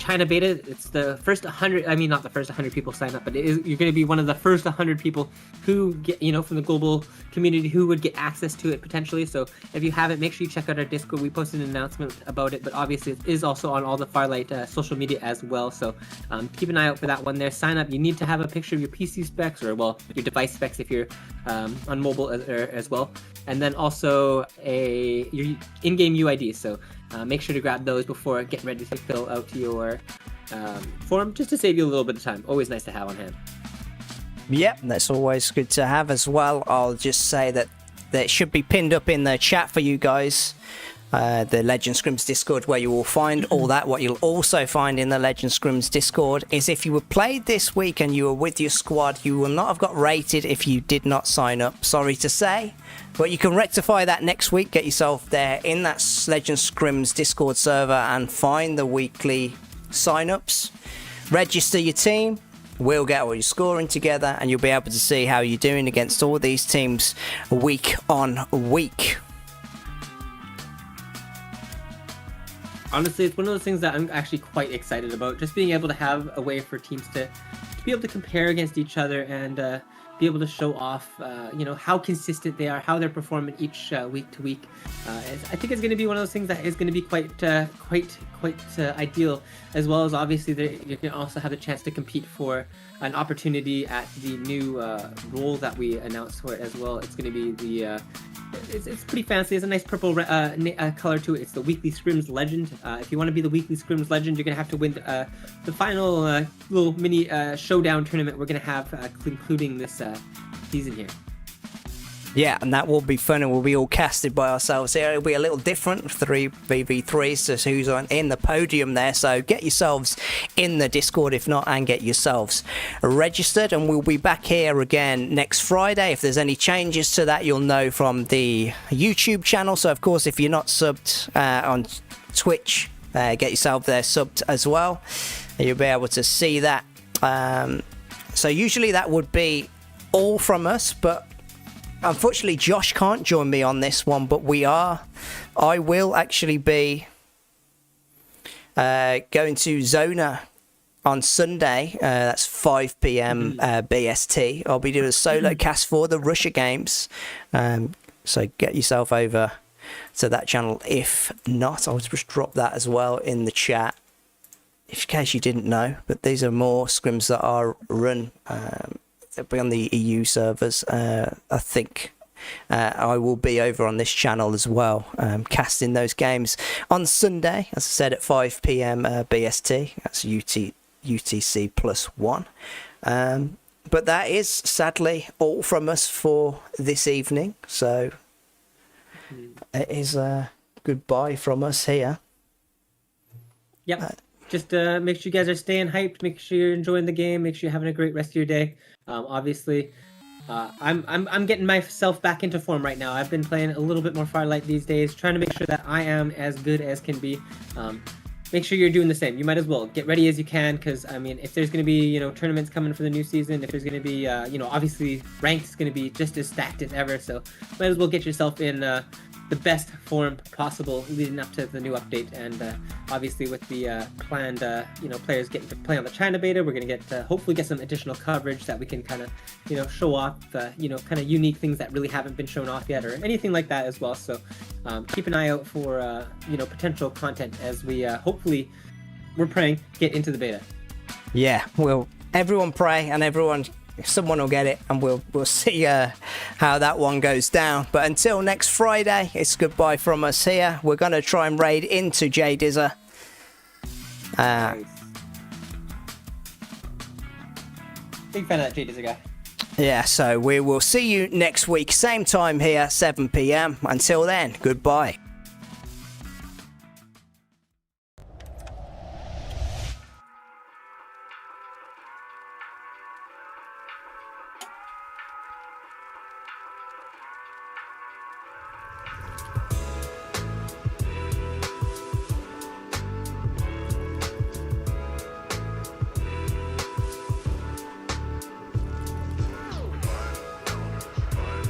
China beta. It's the first 100. I mean, not the first 100 people sign up, but you're going to be one of the first 100 people who get, from the global community who would get access to it potentially. So if you haven't, make sure you check out our Discord. We posted an announcement about it, but obviously it is also on all the Farlight social media as well. So keep an eye out for that one there. Sign up. You need to have a picture of your PC specs, or well, your device specs if you're on mobile as well, and then also your in-game UID. So make sure to grab those before getting ready to fill out your form, just to save you a little bit of time. Always nice to have on hand. Yep, that's always good to have as well. I'll just say that should be pinned up in the chat for you guys. The Legend Scrims Discord, where you will find all that. What you'll also find in the Legend Scrims Discord is if you were played this week and you were with your squad, you will not have got rated if you did not sign up. Sorry to say. But you can rectify that next week. Get yourself there in that Legend Scrims Discord server and find the weekly sign-ups. Register your team. We'll get all your scoring together and you'll be able to see how you're doing against all these teams week on week. Honestly, it's one of those things that I'm actually quite excited about. Just being able to have a way for teams to be able to compare against each other and be able to show off, how consistent they are, how they're performing each week to week. I think it's going to be one of those things that is going to be quite ideal, as well as obviously you can also have a chance to compete for an opportunity at the new role that we announced for it as well. It's going to be it's pretty fancy. It's a nice purple color to it. It's the Weekly Scrims Legend. If you want to be the Weekly Scrims Legend, you're going to have to win the final little mini Showdown tournament we're going to have concluding this season here. Yeah, and that will be fun, and we'll be all casted by ourselves here. It'll be a little different, 3v3, so who's in the podium there. So get yourselves in the Discord, if not, and get yourselves registered. And we'll be back here again next Friday. If there's any changes to that, you'll know from the YouTube channel. So, of course, if you're not subbed on Twitch, get yourself there subbed as well. You'll be able to see that. So usually that would be all from us, but unfortunately, Josh can't join me on this one, but I will actually be going to Zona on Sunday. That's 5 p.m. BST. I'll be doing a solo cast for the Russia games. So get yourself over to that channel. If not, I'll just drop that as well in the chat, in case you didn't know. But these are more scrims that are run. They'll be on the EU servers. I think I will be over on this channel as well, casting those games on Sunday, as I said, at 5 p.m. BST. That's UTC +1. But that is sadly all from us for this evening. So it is a goodbye from us here. Yep. Just make sure you guys are staying hyped. Make sure you're enjoying the game. Make sure you're having a great rest of your day. Obviously, I'm getting myself back into form right now. I've been playing a little bit more Farlight these days, trying to make sure that I am as good as can be. Make sure you're doing the same. You might as well get ready as you can, because I mean, if there's going to be tournaments coming for the new season, if there's going to be obviously ranked is going to be just as stacked as ever. So might as well get yourself in the best form possible leading up to the new update. And obviously with the planned players getting to play on the China beta, we're going to get hopefully get some additional coverage that we can kind of show off kind of unique things that really haven't been shown off yet, or anything like that as well. So keep an eye out for potential content as we hopefully, we're praying, get into the beta. Yeah, well, everyone pray, and someone will get it, and we'll see how that one goes down. But until next Friday, it's goodbye from us here. We're going to try and raid into J Dizzer. Nice. Big fan of that J Dizzer guy. Yeah, so we will see you next week, same time here, 7 p.m. Until then, goodbye.